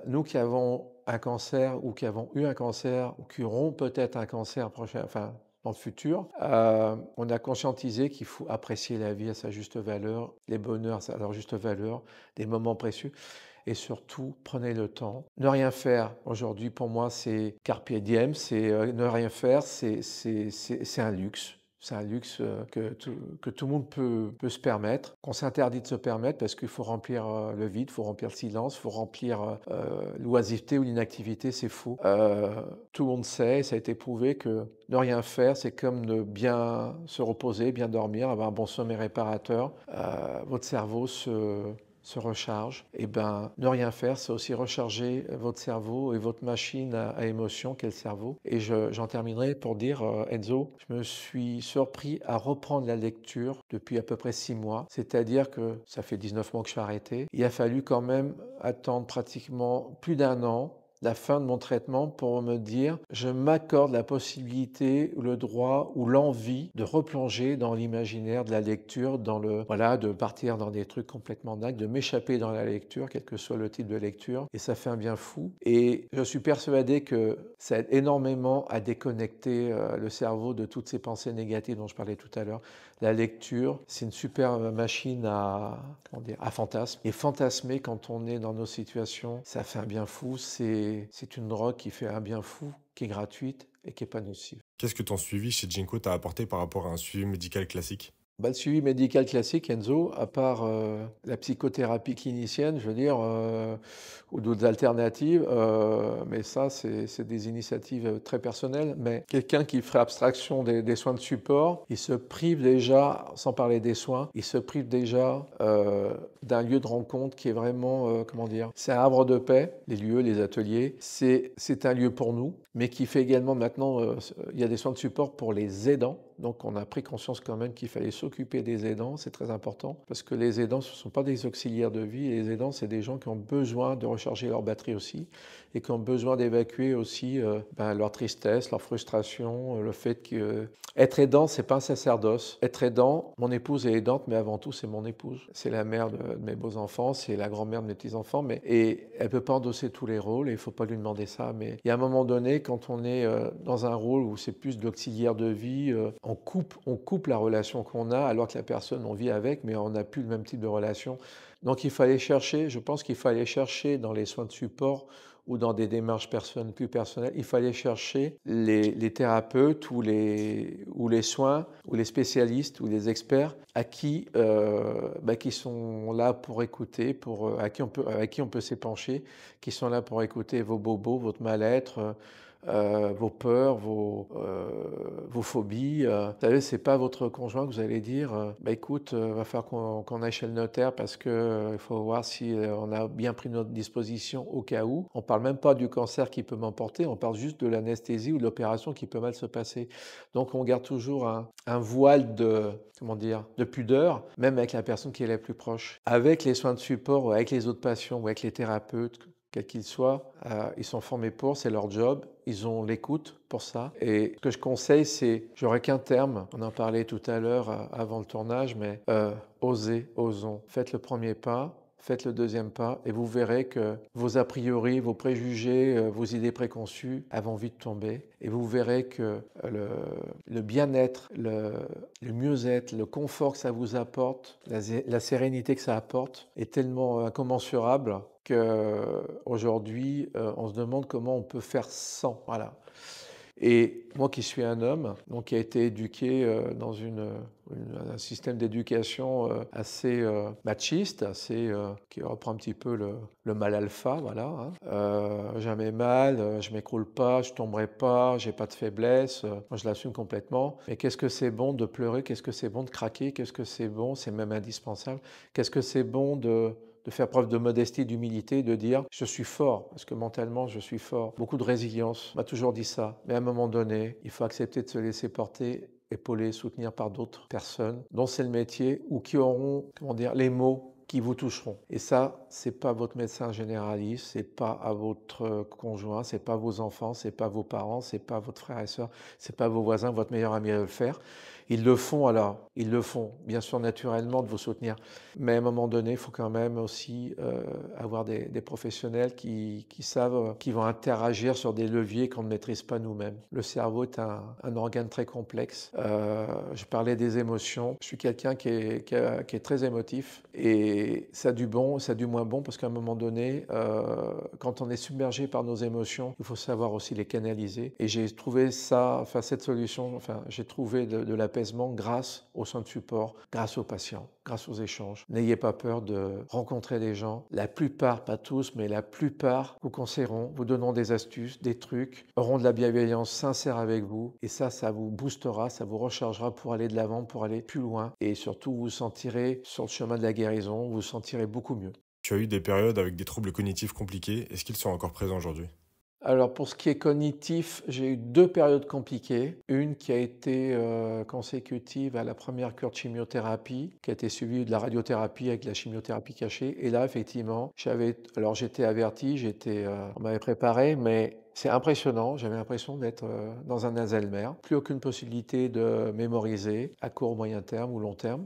Nous qui avons un cancer ou qui avons eu un cancer ou qui auront peut-être un cancer prochain, enfin dans le futur, on a conscientisé qu'il faut apprécier la vie à sa juste valeur, les bonheurs à leur juste valeur, des moments précieux. Et surtout, prenez le temps. Ne rien faire, aujourd'hui, pour moi, c'est carpe diem, c'est ne rien faire, c'est un luxe. C'est un luxe que tout le monde peut se permettre, qu'on s'interdit de se permettre parce qu'il faut remplir le vide, il faut remplir le silence, il faut remplir l'oisiveté ou l'inactivité, c'est faux. Tout le monde sait, ça a été prouvé que ne rien faire, c'est comme de bien se reposer, bien dormir, avoir un bon sommeil réparateur. Votre cerveau se recharge, et ben ne rien faire, c'est aussi recharger votre cerveau et votre machine à émotion qu'est le cerveau. Et j'en terminerai pour dire, Enzo, je me suis surpris à reprendre la lecture depuis à peu près 6 mois, c'est-à-dire que ça fait 19 mois que je suis arrêté. Il a fallu quand même attendre pratiquement plus d'1 an la fin de mon traitement pour me dire je m'accorde la possibilité, le droit ou l'envie de replonger dans l'imaginaire de la lecture, de partir dans des trucs complètement dingues, de m'échapper dans la lecture, quel que soit le type de lecture, et ça fait un bien fou. Et je suis persuadé que ça aide énormément à déconnecter le cerveau de toutes ces pensées négatives dont je parlais tout à l'heure. La lecture, c'est une super machine à fantasme. Et fantasmer quand on est dans nos situations, ça fait un bien fou. C'est une drogue qui fait un bien fou, qui est gratuite et qui n'est pas nocive. Qu'est-ce que ton suivi chez Ginkgo t'a apporté par rapport à un suivi médical classique? Le suivi médical classique, Enzo, à part la psychothérapie clinicienne, je veux dire, ou d'autres alternatives, mais ça, c'est des initiatives très personnelles. Mais quelqu'un qui ferait abstraction des soins de support, il se prive déjà, sans parler des soins, il se prive déjà d'un lieu de rencontre qui est vraiment, comment dire, c'est un havre de paix, les lieux, les ateliers. C'est un lieu pour nous, mais qui fait également maintenant, il y a des soins de support pour les aidants. Donc on a pris conscience quand même qu'il fallait s'occuper des aidants, c'est très important, parce que les aidants, ce ne sont pas des auxiliaires de vie, les aidants, c'est des gens qui ont besoin de recharger leur batterie aussi, et qui ont besoin d'évacuer aussi leur tristesse, leur frustration, le fait que... Être aidant, c'est pas un sacerdoce. Être aidant, mon épouse est aidante, mais avant tout, c'est mon épouse. C'est la mère de mes beaux-enfants, c'est la grand-mère de mes petits-enfants, et elle ne peut pas endosser tous les rôles, et il ne faut pas lui demander ça, mais il y a un moment donné, quand on est dans un rôle où c'est plus de l'auxiliaire de vie, on coupe la relation qu'on a, alors que la personne, on vit avec, mais on n'a plus le même type de relation. Donc il fallait chercher, je pense qu'il fallait chercher dans les soins de support ou dans des démarches plus personnelles, il fallait chercher les thérapeutes ou les soins, ou les spécialistes, ou les experts qui sont là pour écouter, avec qui on peut s'épancher, qui sont là pour écouter vos bobos, votre mal-être, vos peurs, vos phobies. Vous savez, c'est pas votre conjoint que vous allez dire écoute, va falloir qu'on aille chez le notaire parce que il faut voir si on a bien pris notre disposition au cas où. On parle même pas du cancer qui peut m'emporter, on parle juste de l'anesthésie ou de l'opération qui peut mal se passer. Donc on garde toujours un voile de pudeur, même avec la personne qui est la plus proche. Avec les soins de support, ou avec les autres patients, ou avec les thérapeutes, quels qu'ils soient, ils sont formés pour, c'est leur job, ils ont l'écoute pour ça. Et ce que je conseille, j'aurais qu'un terme, on en parlait tout à l'heure avant le tournage, mais osons. Faites le premier pas, faites le deuxième pas, et vous verrez que vos a priori, vos préjugés, vos idées préconçues, elles vont vite tomber. Et vous verrez que le bien-être, le mieux-être, le confort que ça vous apporte, la sérénité que ça apporte est tellement incommensurable qu'aujourd'hui, on se demande comment on peut faire sans. Voilà. Et moi qui suis un homme, donc qui a été éduqué dans un système d'éducation assez machiste, qui reprend un petit peu le mal alpha, voilà. Jamais mal, je m'écroule pas, je tomberai pas, j'ai pas de faiblesse, moi je l'assume complètement. Mais qu'est-ce que c'est bon de pleurer, qu'est-ce que c'est bon de craquer, qu'est-ce que c'est bon, c'est même indispensable, qu'est-ce que c'est bon de faire preuve de modestie, d'humilité, de dire je suis fort, parce que mentalement je suis fort. Beaucoup de résilience, on m'a toujours dit ça. Mais à un moment donné, il faut accepter de se laisser porter, épauler, soutenir par d'autres personnes dont c'est le métier ou qui auront, les mots qui vous toucheront. Et ça, c'est pas votre médecin généraliste, c'est pas à votre conjoint, c'est pas vos enfants, c'est pas vos parents, c'est pas votre frère et soeur, c'est pas vos voisins, votre meilleur ami à le faire. Ils le font alors, ils le font, bien sûr naturellement de vous soutenir. Mais à un moment donné, il faut quand même aussi avoir des professionnels qui savent, qui vont interagir sur des leviers qu'on ne maîtrise pas nous-mêmes. Le cerveau est un organe très complexe. Je parlais des émotions. Je suis quelqu'un qui est très émotif et ça a du bon, ça a du moins bon parce qu'à un moment donné, quand on est submergé par nos émotions, il faut savoir aussi les canaliser. Et j'ai trouvé cette solution, j'ai trouvé de l'apaisement grâce aux soins de support, grâce aux patients, grâce aux échanges. N'ayez pas peur de rencontrer des gens. La plupart, pas tous, mais la plupart vous conseilleront, vous donneront des astuces, des trucs, auront de la bienveillance sincère avec vous. Et ça vous boostera, ça vous rechargera pour aller de l'avant, pour aller plus loin. Et surtout, vous vous sentirez sur le chemin de la guérison, vous vous sentirez beaucoup mieux. Tu as eu des périodes avec des troubles cognitifs compliqués. Est-ce qu'ils sont encore présents aujourd'hui? Alors pour ce qui est cognitif, j'ai eu 2 périodes compliquées. Une qui a été consécutive à la première cure de chimiothérapie, qui a été suivie de la radiothérapie avec la chimiothérapie cachée. Et là, effectivement, j'étais averti, on m'avait préparé, mais c'est impressionnant, j'avais l'impression d'être dans un Alzheimer. Plus aucune possibilité de mémoriser à court, moyen terme ou long terme.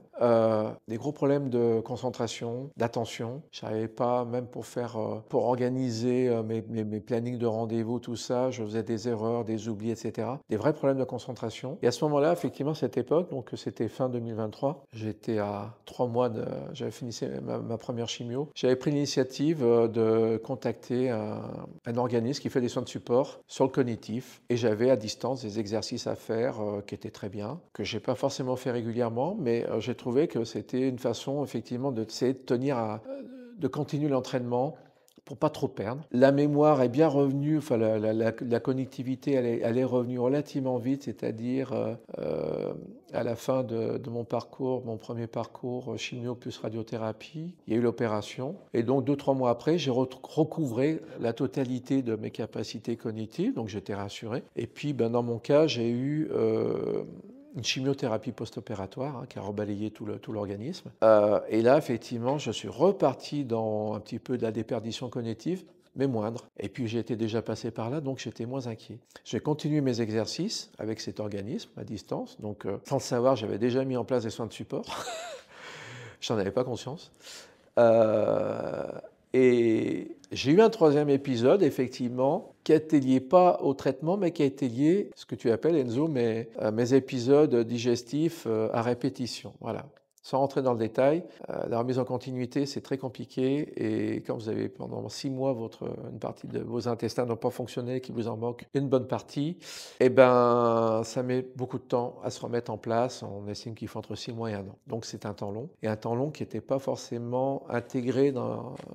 Des gros problèmes de concentration, d'attention. Je n'arrivais pas, même pour organiser mes plannings de rendez-vous, tout ça, je faisais des erreurs, des oublis, etc. Des vrais problèmes de concentration. Et à ce moment-là, effectivement, cette époque, donc c'était fin 2023, j'étais à 3 mois j'avais fini ma première chimio. J'avais pris l'initiative de contacter un organisme qui fait des soins de support support sur le cognitif et j'avais à distance des exercices à faire qui étaient très bien, que j'ai pas forcément fait régulièrement, mais j'ai trouvé que c'était une façon effectivement d'essayer de de continuer l'entraînement pour pas trop perdre. La mémoire est bien revenue, enfin la connectivité elle est revenue relativement vite, c'est-à-dire à la fin de mon parcours, mon premier parcours chimio plus radiothérapie, il y a eu l'opération et donc 2-3 mois après, j'ai recouvré la totalité de mes capacités cognitives, donc j'étais rassuré. Et puis dans mon cas, j'ai eu une chimiothérapie post-opératoire qui a rebalayé tout l'organisme. Et là, effectivement, je suis reparti dans un petit peu de la déperdition cognitive, mais moindre. Et puis, j'étais déjà passé par là, donc j'étais moins inquiet. J'ai continué mes exercices avec cet organisme à distance. Donc, sans le savoir, j'avais déjà mis en place des soins de support. J'en avais pas conscience. Et j'ai eu un troisième épisode, effectivement, qui a été lié pas au traitement, mais qui a été lié, ce que tu appelles, Enzo, mes épisodes digestifs à répétition. Voilà. Sans rentrer dans le détail, la remise en continuité, c'est très compliqué. Et quand vous avez pendant 6 mois, une partie de vos intestins n'ont pas fonctionné, qu'il vous en manque une bonne partie, eh ben, ça met beaucoup de temps à se remettre en place. On estime qu'il faut entre 6 mois et 1 an. Donc c'est un temps long. Et un temps long qui n'était pas forcément intégré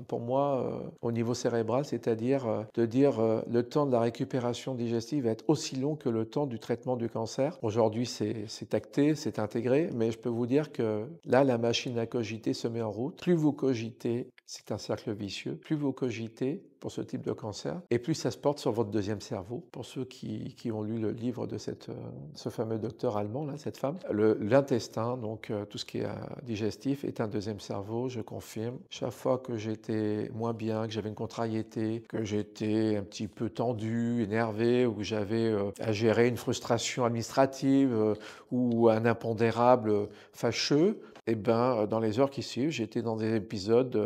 pour moi au niveau cérébral, c'est-à-dire de dire le temps de la récupération digestive va être aussi long que le temps du traitement du cancer. Aujourd'hui, c'est acté, c'est intégré, mais je peux vous dire que là, la machine à cogiter se met en route. Plus vous cogitez, c'est un cercle vicieux. Plus vous cogitez pour ce type de cancer, et plus ça se porte sur votre deuxième cerveau. Pour ceux qui ont lu le livre de ce fameux docteur allemand, là, cette femme, l'intestin, donc tout ce qui est digestif, est un deuxième cerveau, je confirme. Chaque fois que j'étais moins bien, que j'avais une contrariété, que j'étais un petit peu tendu, énervé, ou que j'avais à gérer une frustration administrative ou un impondérable fâcheux, et ben, dans les heures qui suivent, j'étais dans des épisodes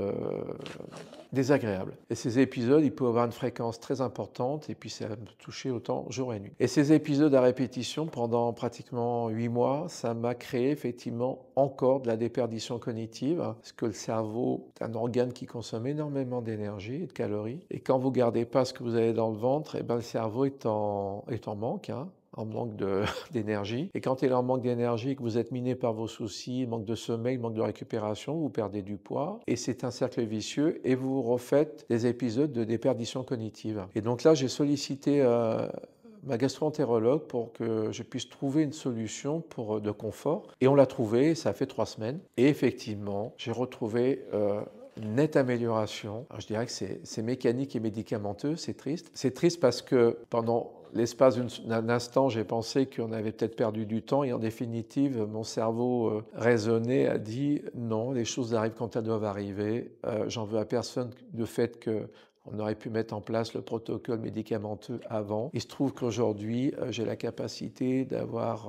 désagréables. Et ces épisodes, ils peuvent avoir une fréquence très importante et puis ça me toucher autant jour et nuit. Et ces épisodes à répétition, pendant pratiquement 8 mois, ça m'a créé effectivement encore de la déperdition cognitive, parce que le cerveau est un organe qui consomme énormément d'énergie et de calories. Et quand vous ne gardez pas ce que vous avez dans le ventre, et ben, le cerveau est en manque, en manque d'énergie. Et quand il est en manque d'énergie, que vous êtes miné par vos soucis, manque de sommeil, manque de récupération, vous perdez du poids. Et c'est un cercle vicieux et vous refaites des épisodes de déperdition cognitive. Et donc là, j'ai sollicité ma gastro-entérologue pour que je puisse trouver une solution de confort. Et on l'a trouvé, ça a fait 3 semaines. Et effectivement, j'ai retrouvé une nette amélioration. Alors, je dirais que c'est mécanique et médicamenteux, c'est triste. C'est triste parce que pendant l'espace d'un instant, j'ai pensé qu'on avait peut-être perdu du temps et en définitive, mon cerveau raisonné a dit non, les choses arrivent quand elles doivent arriver. J'en veux à personne du fait qu'on aurait pu mettre en place le protocole médicamenteux avant. Il se trouve qu'aujourd'hui, j'ai la capacité d'avoir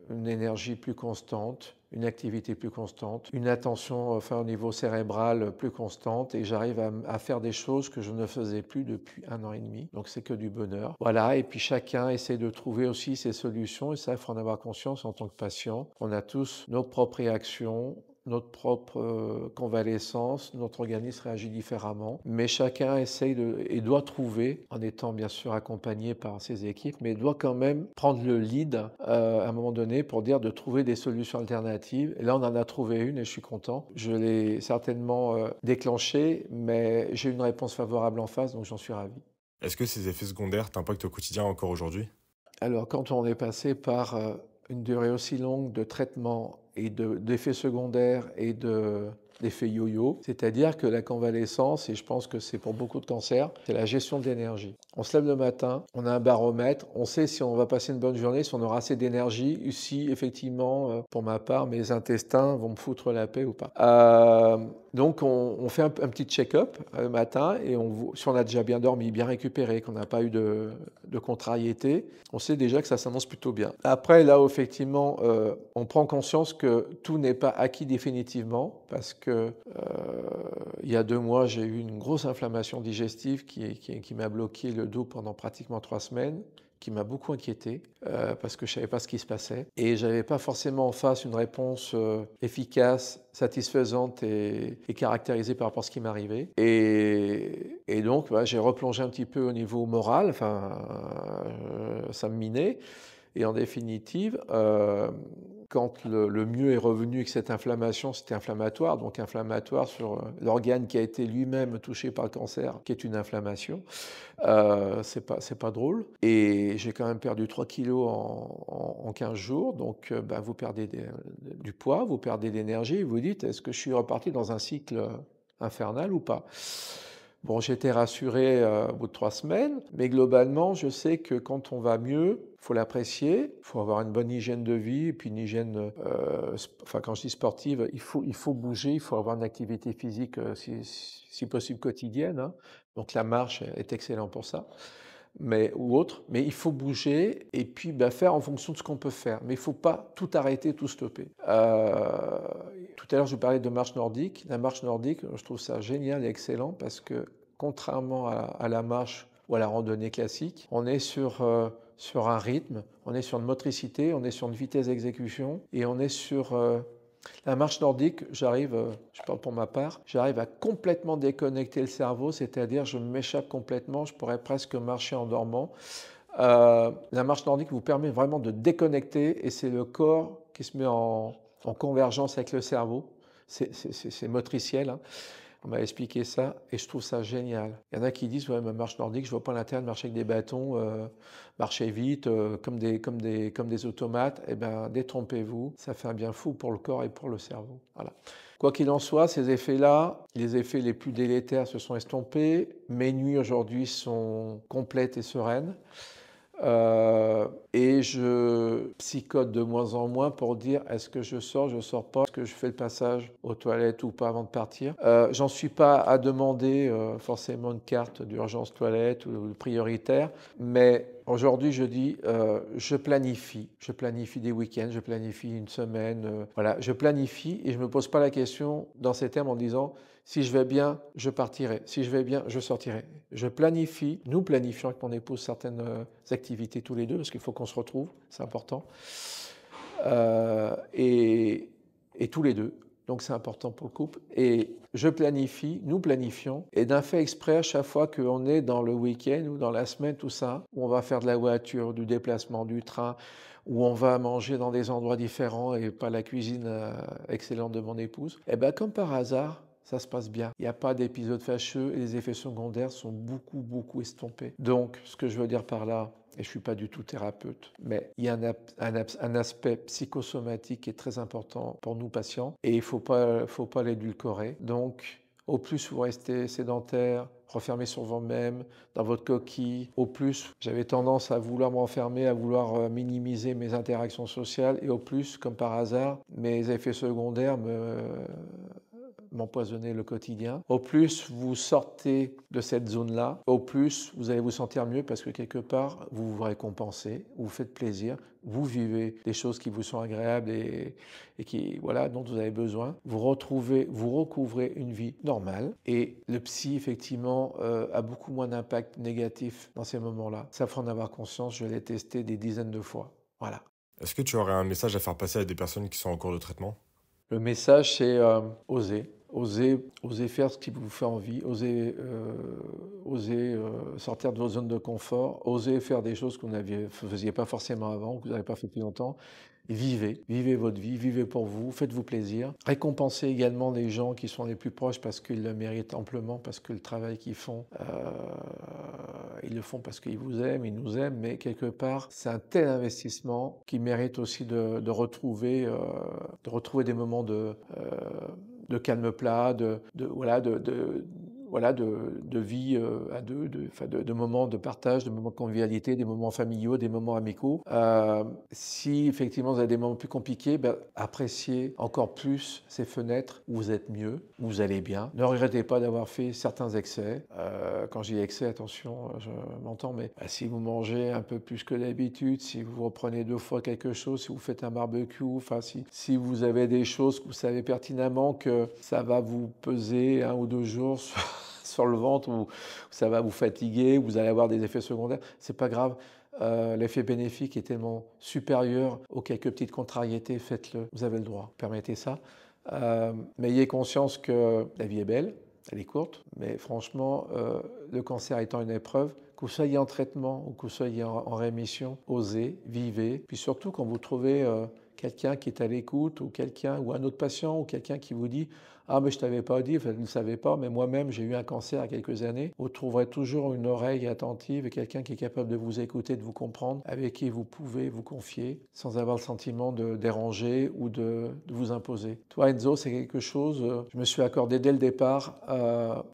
une énergie plus constante, une activité plus constante, une attention au niveau cérébral plus constante et j'arrive à faire des choses que je ne faisais plus depuis 1 an et demi. Donc c'est que du bonheur. Voilà, et puis chacun essaie de trouver aussi ses solutions et ça, il faut en avoir conscience en tant que patient. On a tous nos propres réactions, notre propre convalescence, notre organisme réagit différemment, mais chacun essaye et doit trouver, en étant bien sûr accompagné par ses équipes, mais doit quand même prendre le lead à un moment donné pour dire de trouver des solutions alternatives. Et là, on en a trouvé une et je suis content. Je l'ai certainement déclenchée, mais j'ai une réponse favorable en face, donc j'en suis ravi. Est-ce que ces effets secondaires t'impactent au quotidien encore aujourd'hui? Alors, quand on est passé par une durée aussi longue de traitement et d'effets secondaires et d'effets yo-yo, c'est-à-dire que la convalescence, et je pense que c'est pour beaucoup de cancers, c'est la gestion de l'énergie. On se lève le matin, on a un baromètre, on sait si on va passer une bonne journée, si on aura assez d'énergie, si effectivement, pour ma part, mes intestins vont me foutre la paix ou pas. Donc on fait un petit check-up le matin et si on a déjà bien dormi, bien récupéré, qu'on n'a pas eu de contrariété, on sait déjà que ça s'annonce plutôt bien. Après, là où effectivement, on prend conscience que tout n'est pas acquis définitivement parce que il y a 2 mois, j'ai eu une grosse inflammation digestive qui m'a bloqué le dos pendant pratiquement 3 semaines, qui m'a beaucoup inquiété parce que je ne savais pas ce qui se passait et je n'avais pas forcément en face une réponse efficace, satisfaisante et caractérisée par rapport à ce qui m'arrivait. Et donc, j'ai replongé un petit peu au niveau moral, enfin, ça me minait. Et en définitive, quand le mieux est revenu et que cette inflammation, c'était inflammatoire, donc inflammatoire sur l'organe qui a été lui-même touché par le cancer, qui est une inflammation, c'est pas drôle. Et j'ai quand même perdu 3 kilos en 15 jours, donc vous perdez du poids, vous perdez de l'énergie, et vous dites, est-ce que je suis reparti dans un cycle infernal ou pas? Bon, j'étais rassuré au bout de 3 semaines, mais globalement, je sais que quand on va mieux, il faut l'apprécier, il faut avoir une bonne hygiène de vie, et puis une hygiène, enfin quand je dis sportive, il faut bouger, il faut avoir une activité physique si possible quotidienne, hein. Donc la marche est excellent pour ça, ou autre, mais il faut bouger et puis faire en fonction de ce qu'on peut faire. Mais il ne faut pas tout arrêter, tout stopper. Tout à l'heure, je vous parlais de marche nordique. La marche nordique, je trouve ça génial et excellent parce que contrairement à la marche ou à la randonnée classique, on est sur un rythme, on est sur une motricité, on est sur une vitesse d'exécution et on est sur la marche nordique, je parle pour ma part, j'arrive à complètement déconnecter le cerveau, c'est-à-dire je m'échappe complètement, je pourrais presque marcher en dormant. La marche nordique vous permet vraiment de déconnecter et c'est le corps qui se met en convergence avec le cerveau. C'est motriciel, hein. On m'a expliqué ça et je trouve ça génial. Il y en a qui disent, ouais, ma marche nordique, je vois pas l'intérêt de marcher avec des bâtons, marcher vite, comme des automates. Eh bien, détrompez-vous, ça fait un bien fou pour le corps et pour le cerveau. Voilà. Quoi qu'il en soit, ces effets-là, les effets les plus délétères se sont estompés. Mes nuits aujourd'hui sont complètes et sereines. Et je psychote de moins en moins pour dire est-ce que je sors pas, est-ce que je fais le passage aux toilettes ou pas avant de partir. J'en suis pas à demander forcément une carte d'urgence toilette ou prioritaire, mais aujourd'hui je dis je planifie des week-ends, je planifie une semaine, voilà, je planifie et je me pose pas la question dans ces termes en disant si je vais bien, je partirai. Si je vais bien, je sortirai. Je planifie, nous planifions avec mon épouse certaines activités tous les deux, parce qu'il faut qu'on se retrouve, c'est important. Et tous les deux, donc c'est important pour le couple. Et je planifie, nous planifions, et d'un fait exprès, à chaque fois qu'on est dans le week-end ou dans la semaine, tout ça, où on va faire de la voiture, du déplacement, du train, où on va manger dans des endroits différents et pas la cuisine excellente de mon épouse, et bien comme par hasard, ça se passe bien. Il n'y a pas d'épisode fâcheux et les effets secondaires sont beaucoup, beaucoup estompés. Donc, ce que je veux dire par là, et je ne suis pas du tout thérapeute, mais il y a un aspect psychosomatique qui est très important pour nous patients et il ne faut pas l'édulcorer. Donc, au plus vous restez sédentaire, refermé sur vous-même, dans votre coquille, au plus j'avais tendance à vouloir m'enfermer, à vouloir minimiser mes interactions sociales et au plus, comme par hasard, mes effets secondaires m'empoisonner le quotidien. Au plus vous sortez de cette zone-là, au plus vous allez vous sentir mieux parce que quelque part vous vous récompensez, vous vous faites plaisir, vous vivez des choses qui vous sont agréables et qui, voilà, dont vous avez besoin. Vous recouvrez une vie normale et le psy effectivement a beaucoup moins d'impact négatif dans ces moments-là. Ça faut en avoir conscience, je l'ai testé des dizaines de fois. Voilà. Est-ce que tu aurais un message à faire passer à des personnes qui sont en cours de traitement? Le message, c'est oser. Oser faire ce qui vous fait envie, oser sortir de vos zones de confort, oser faire des choses que vous ne faisiez pas forcément avant, que vous n'avez pas fait depuis longtemps. Vivez votre vie, vivez pour vous, faites-vous plaisir. Récompensez également les gens qui sont les plus proches parce qu'ils le méritent amplement, parce que le travail qu'ils font, ils le font parce qu'ils vous aiment, ils nous aiment, mais quelque part, c'est un tel investissement qui mérite aussi de retrouver des moments de calme plat, de vie à deux, de moments de partage, de moments de convivialité, des moments familiaux, des moments amicaux. Si effectivement vous avez des moments plus compliqués, appréciez encore plus ces fenêtres où vous êtes mieux, où vous allez bien. Ne regrettez pas d'avoir fait certains excès. Quand je dis excès, attention, je m'entends, mais si vous mangez un peu plus que d'habitude, si vous reprenez 2 fois quelque chose, si vous faites un barbecue, enfin si vous avez des choses que vous savez pertinemment que ça va vous peser 1 ou 2 jours sur le ventre, ou ça va vous fatiguer, vous allez avoir des effets secondaires, c'est pas grave. l'effet bénéfique est tellement supérieur aux quelques petites contrariétés, faites-le, vous avez le droit, permettez ça. Mais ayez conscience que la vie est belle, elle est courte, mais franchement, le cancer étant une épreuve, que vous soyez en traitement ou que vous soyez en rémission, osez, vivez. Puis surtout, quand vous trouvez quelqu'un qui est à l'écoute ou quelqu'un ou un autre patient ou quelqu'un qui vous dit ah mais je t'avais pas dit, enfin, je ne savais pas, mais moi-même j'ai eu un cancer il y a quelques années. Vous trouverez toujours une oreille attentive et quelqu'un qui est capable de vous écouter, de vous comprendre, avec qui vous pouvez vous confier sans avoir le sentiment de déranger ou de vous imposer. Toi Enzo, c'est quelque chose, je me suis accordé dès le départ,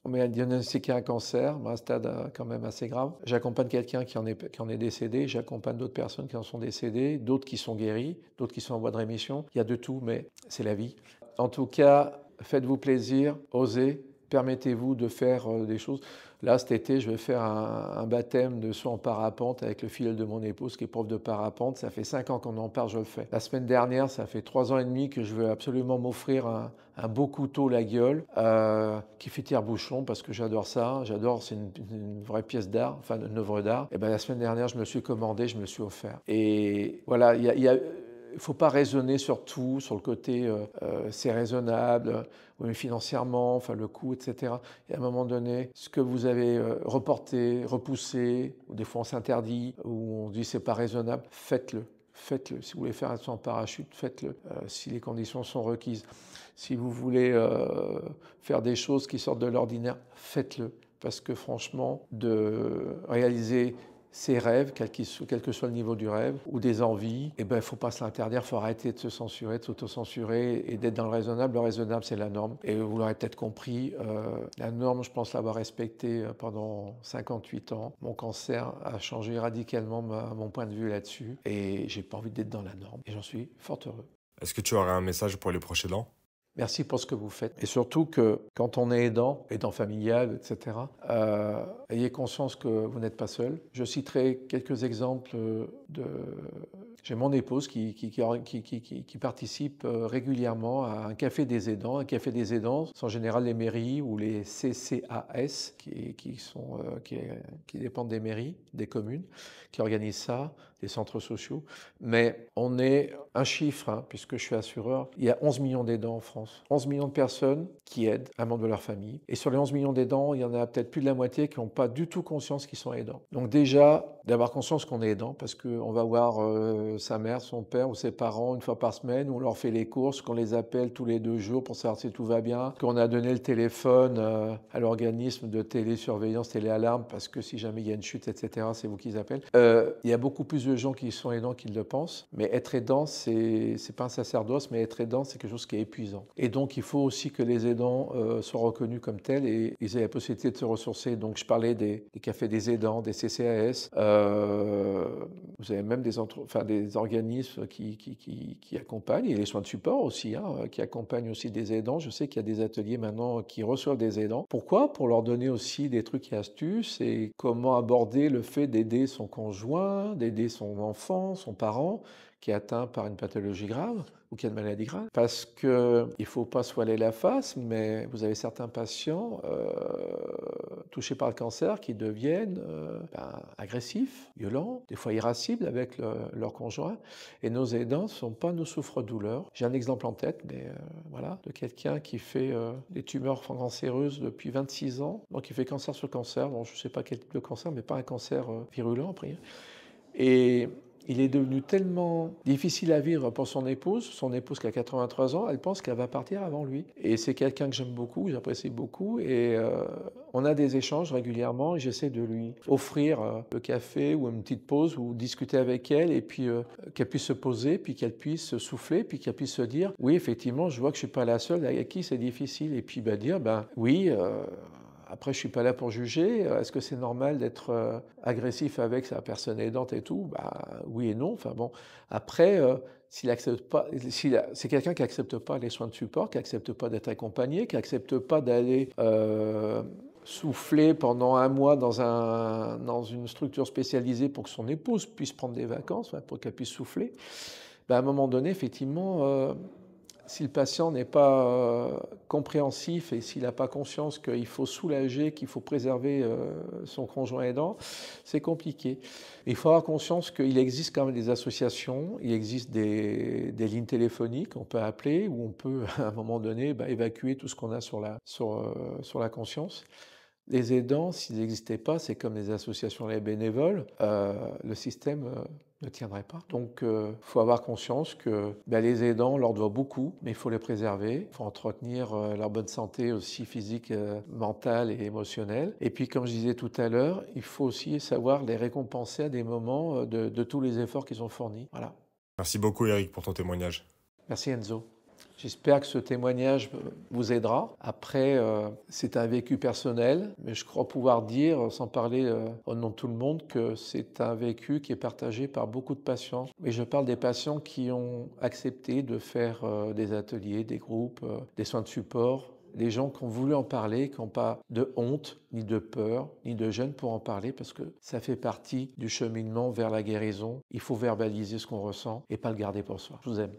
on m'a diagnostiqué un cancer, à un stade quand même assez grave. J'accompagne quelqu'un qui en est décédé, j'accompagne d'autres personnes qui en sont décédées, d'autres qui sont guéries, d'autres qui sont en voie de rémission. Il y a de tout, mais c'est la vie. En tout cas, faites-vous plaisir, osez, permettez-vous de faire des choses. Là, cet été, je vais faire un baptême de saut en parapente avec le filleul de mon épouse qui est prof de parapente. Ça fait 5 ans qu'on en parle, je le fais. La semaine dernière, ça fait 3 ans et demi que je veux absolument m'offrir un beau couteau la gueule qui fait tire-bouchon parce que j'adore ça. J'adore, c'est une vraie pièce d'art, enfin une œuvre d'art. Et bien la semaine dernière, je me le suis commandé, je me le suis offert. Et voilà, il ne faut pas raisonner sur tout, sur le côté c'est raisonnable, oui, financièrement, enfin le coût, etc. Et à un moment donné, ce que vous avez reporté, repoussé, ou des fois on s'interdit, ou on dit c'est pas raisonnable, faites-le. Faites-le. Si vous voulez faire un saut en parachute, faites-le. Si les conditions sont requises. Si vous voulez faire des choses qui sortent de l'ordinaire, faites-le. Parce que franchement, de réaliser ses rêves, quel que soit le niveau du rêve, ou des envies, il ne faut pas se l'interdire, il faut arrêter de se censurer, de s'auto-censurer et d'être dans le raisonnable. Le raisonnable, c'est la norme. Et vous l'aurez peut-être compris, la norme, je pense l'avoir respectée pendant 58 ans. Mon cancer a changé radicalement mon point de vue là-dessus et j'ai pas envie d'être dans la norme. Et j'en suis fort heureux. Est-ce que tu aurais un message pour les proches aidants? Merci pour ce que vous faites. Et surtout que quand on est aidant familial, etc., ayez conscience que vous n'êtes pas seul. Je citerai quelques exemples de... J'ai mon épouse qui participe régulièrement à un café des aidants. Un café des aidants, c'est en général les mairies ou les CCAS qui dépendent des mairies, des communes, qui organisent ça, des centres sociaux. Mais on est un chiffre, hein, puisque je suis assureur, il y a 11 millions d'aidants en France. 11 millions de personnes qui aident un membre de leur famille. Et sur les 11 millions d'aidants, il y en a peut-être plus de la moitié qui n'ont pas du tout conscience qu'ils sont aidants. Donc déjà, d'avoir conscience qu'on est aidant, parce qu'on va voir sa mère, son père ou ses parents une fois par semaine, où on leur fait les courses, qu'on les appelle tous les 2 jours pour savoir si tout va bien, qu'on a donné le téléphone à l'organisme de télésurveillance, téléalarme, parce que si jamais il y a une chute, etc., c'est vous qui appellent. Il y a beaucoup plus de gens qui sont aidants qu'ils le pensent, mais être aidant, c'est pas un sacerdoce, mais être aidant, c'est quelque chose qui est épuisant. Et donc, il faut aussi que les aidants soient reconnus comme tels et ils aient la possibilité de se ressourcer. Donc, je parlais des cafés des aidants, des CCAS. Vous avez même des organismes qui accompagnent, et les soins de support aussi, hein, qui accompagnent aussi des aidants. Je sais qu'il y a des ateliers maintenant qui reçoivent des aidants. Pourquoi? Pour leur donner aussi des trucs et astuces et comment aborder le fait d'aider son conjoint, d'aider son enfant, son parent qui est atteint par une pathologie grave ou qui a une maladie grave. Parce qu'il ne faut pas se voiler la face, mais vous avez certains patients touchés par le cancer qui deviennent agressifs, violents, des fois irascibles avec leur conjoint. Et nos aidants ne sont pas nos souffres-douleurs. J'ai un exemple en tête, mais voilà, de quelqu'un qui fait des tumeurs cancéreuses depuis 26 ans. Donc il fait cancer sur cancer. Bon, je ne sais pas quel type de cancer, mais pas un cancer virulent après. Et il est devenu tellement difficile à vivre pour son épouse qui a 83 ans, elle pense qu'elle va partir avant lui. Et c'est quelqu'un que j'aime beaucoup, j'apprécie beaucoup, et on a des échanges régulièrement, et j'essaie de lui offrir le café ou une petite pause, ou discuter avec elle, et puis qu'elle puisse se poser, puis qu'elle puisse souffler, puis qu'elle puisse se dire, oui, effectivement, je vois que je ne suis pas la seule avec qui c'est difficile, et puis dire, oui, après, je ne suis pas là pour juger. Est-ce que c'est normal d'être agressif avec sa personne aidante et tout? Oui et non. Enfin bon. Après, c'est quelqu'un qui n'accepte pas les soins de support, qui n'accepte pas d'être accompagné, qui n'accepte pas d'aller souffler pendant 1 mois dans une structure spécialisée pour que son épouse puisse prendre des vacances, pour qu'elle puisse souffler. À un moment donné, effectivement, Si le patient n'est pas compréhensif et s'il n'a pas conscience qu'il faut soulager, qu'il faut préserver son conjoint aidant, c'est compliqué. Il faut avoir conscience qu'il existe quand même des associations, il existe des lignes téléphoniques qu'on peut appeler, où on peut à un moment donné évacuer tout ce qu'on a sur la conscience. Les aidants, s'ils n'existaient pas, c'est comme les associations les bénévoles, le système ne tiendrait pas. Donc il faut avoir conscience que les aidants, on leur doit beaucoup, mais il faut les préserver. Il faut entretenir leur bonne santé aussi physique, mentale et émotionnelle. Et puis comme je disais tout à l'heure, il faut aussi savoir les récompenser à des moments de tous les efforts qu'ils ont fournis. Voilà. Merci beaucoup Eric pour ton témoignage. Merci Enzo. J'espère que ce témoignage vous aidera. Après, c'est un vécu personnel, mais je crois pouvoir dire, sans parler au nom de tout le monde, que c'est un vécu qui est partagé par beaucoup de patients. Et je parle des patients qui ont accepté de faire des ateliers, des groupes, des soins de support. Les gens qui ont voulu en parler, qui n'ont pas de honte, ni de peur, ni de gêne pour en parler, parce que ça fait partie du cheminement vers la guérison. Il faut verbaliser ce qu'on ressent et pas le garder pour soi. Je vous aime.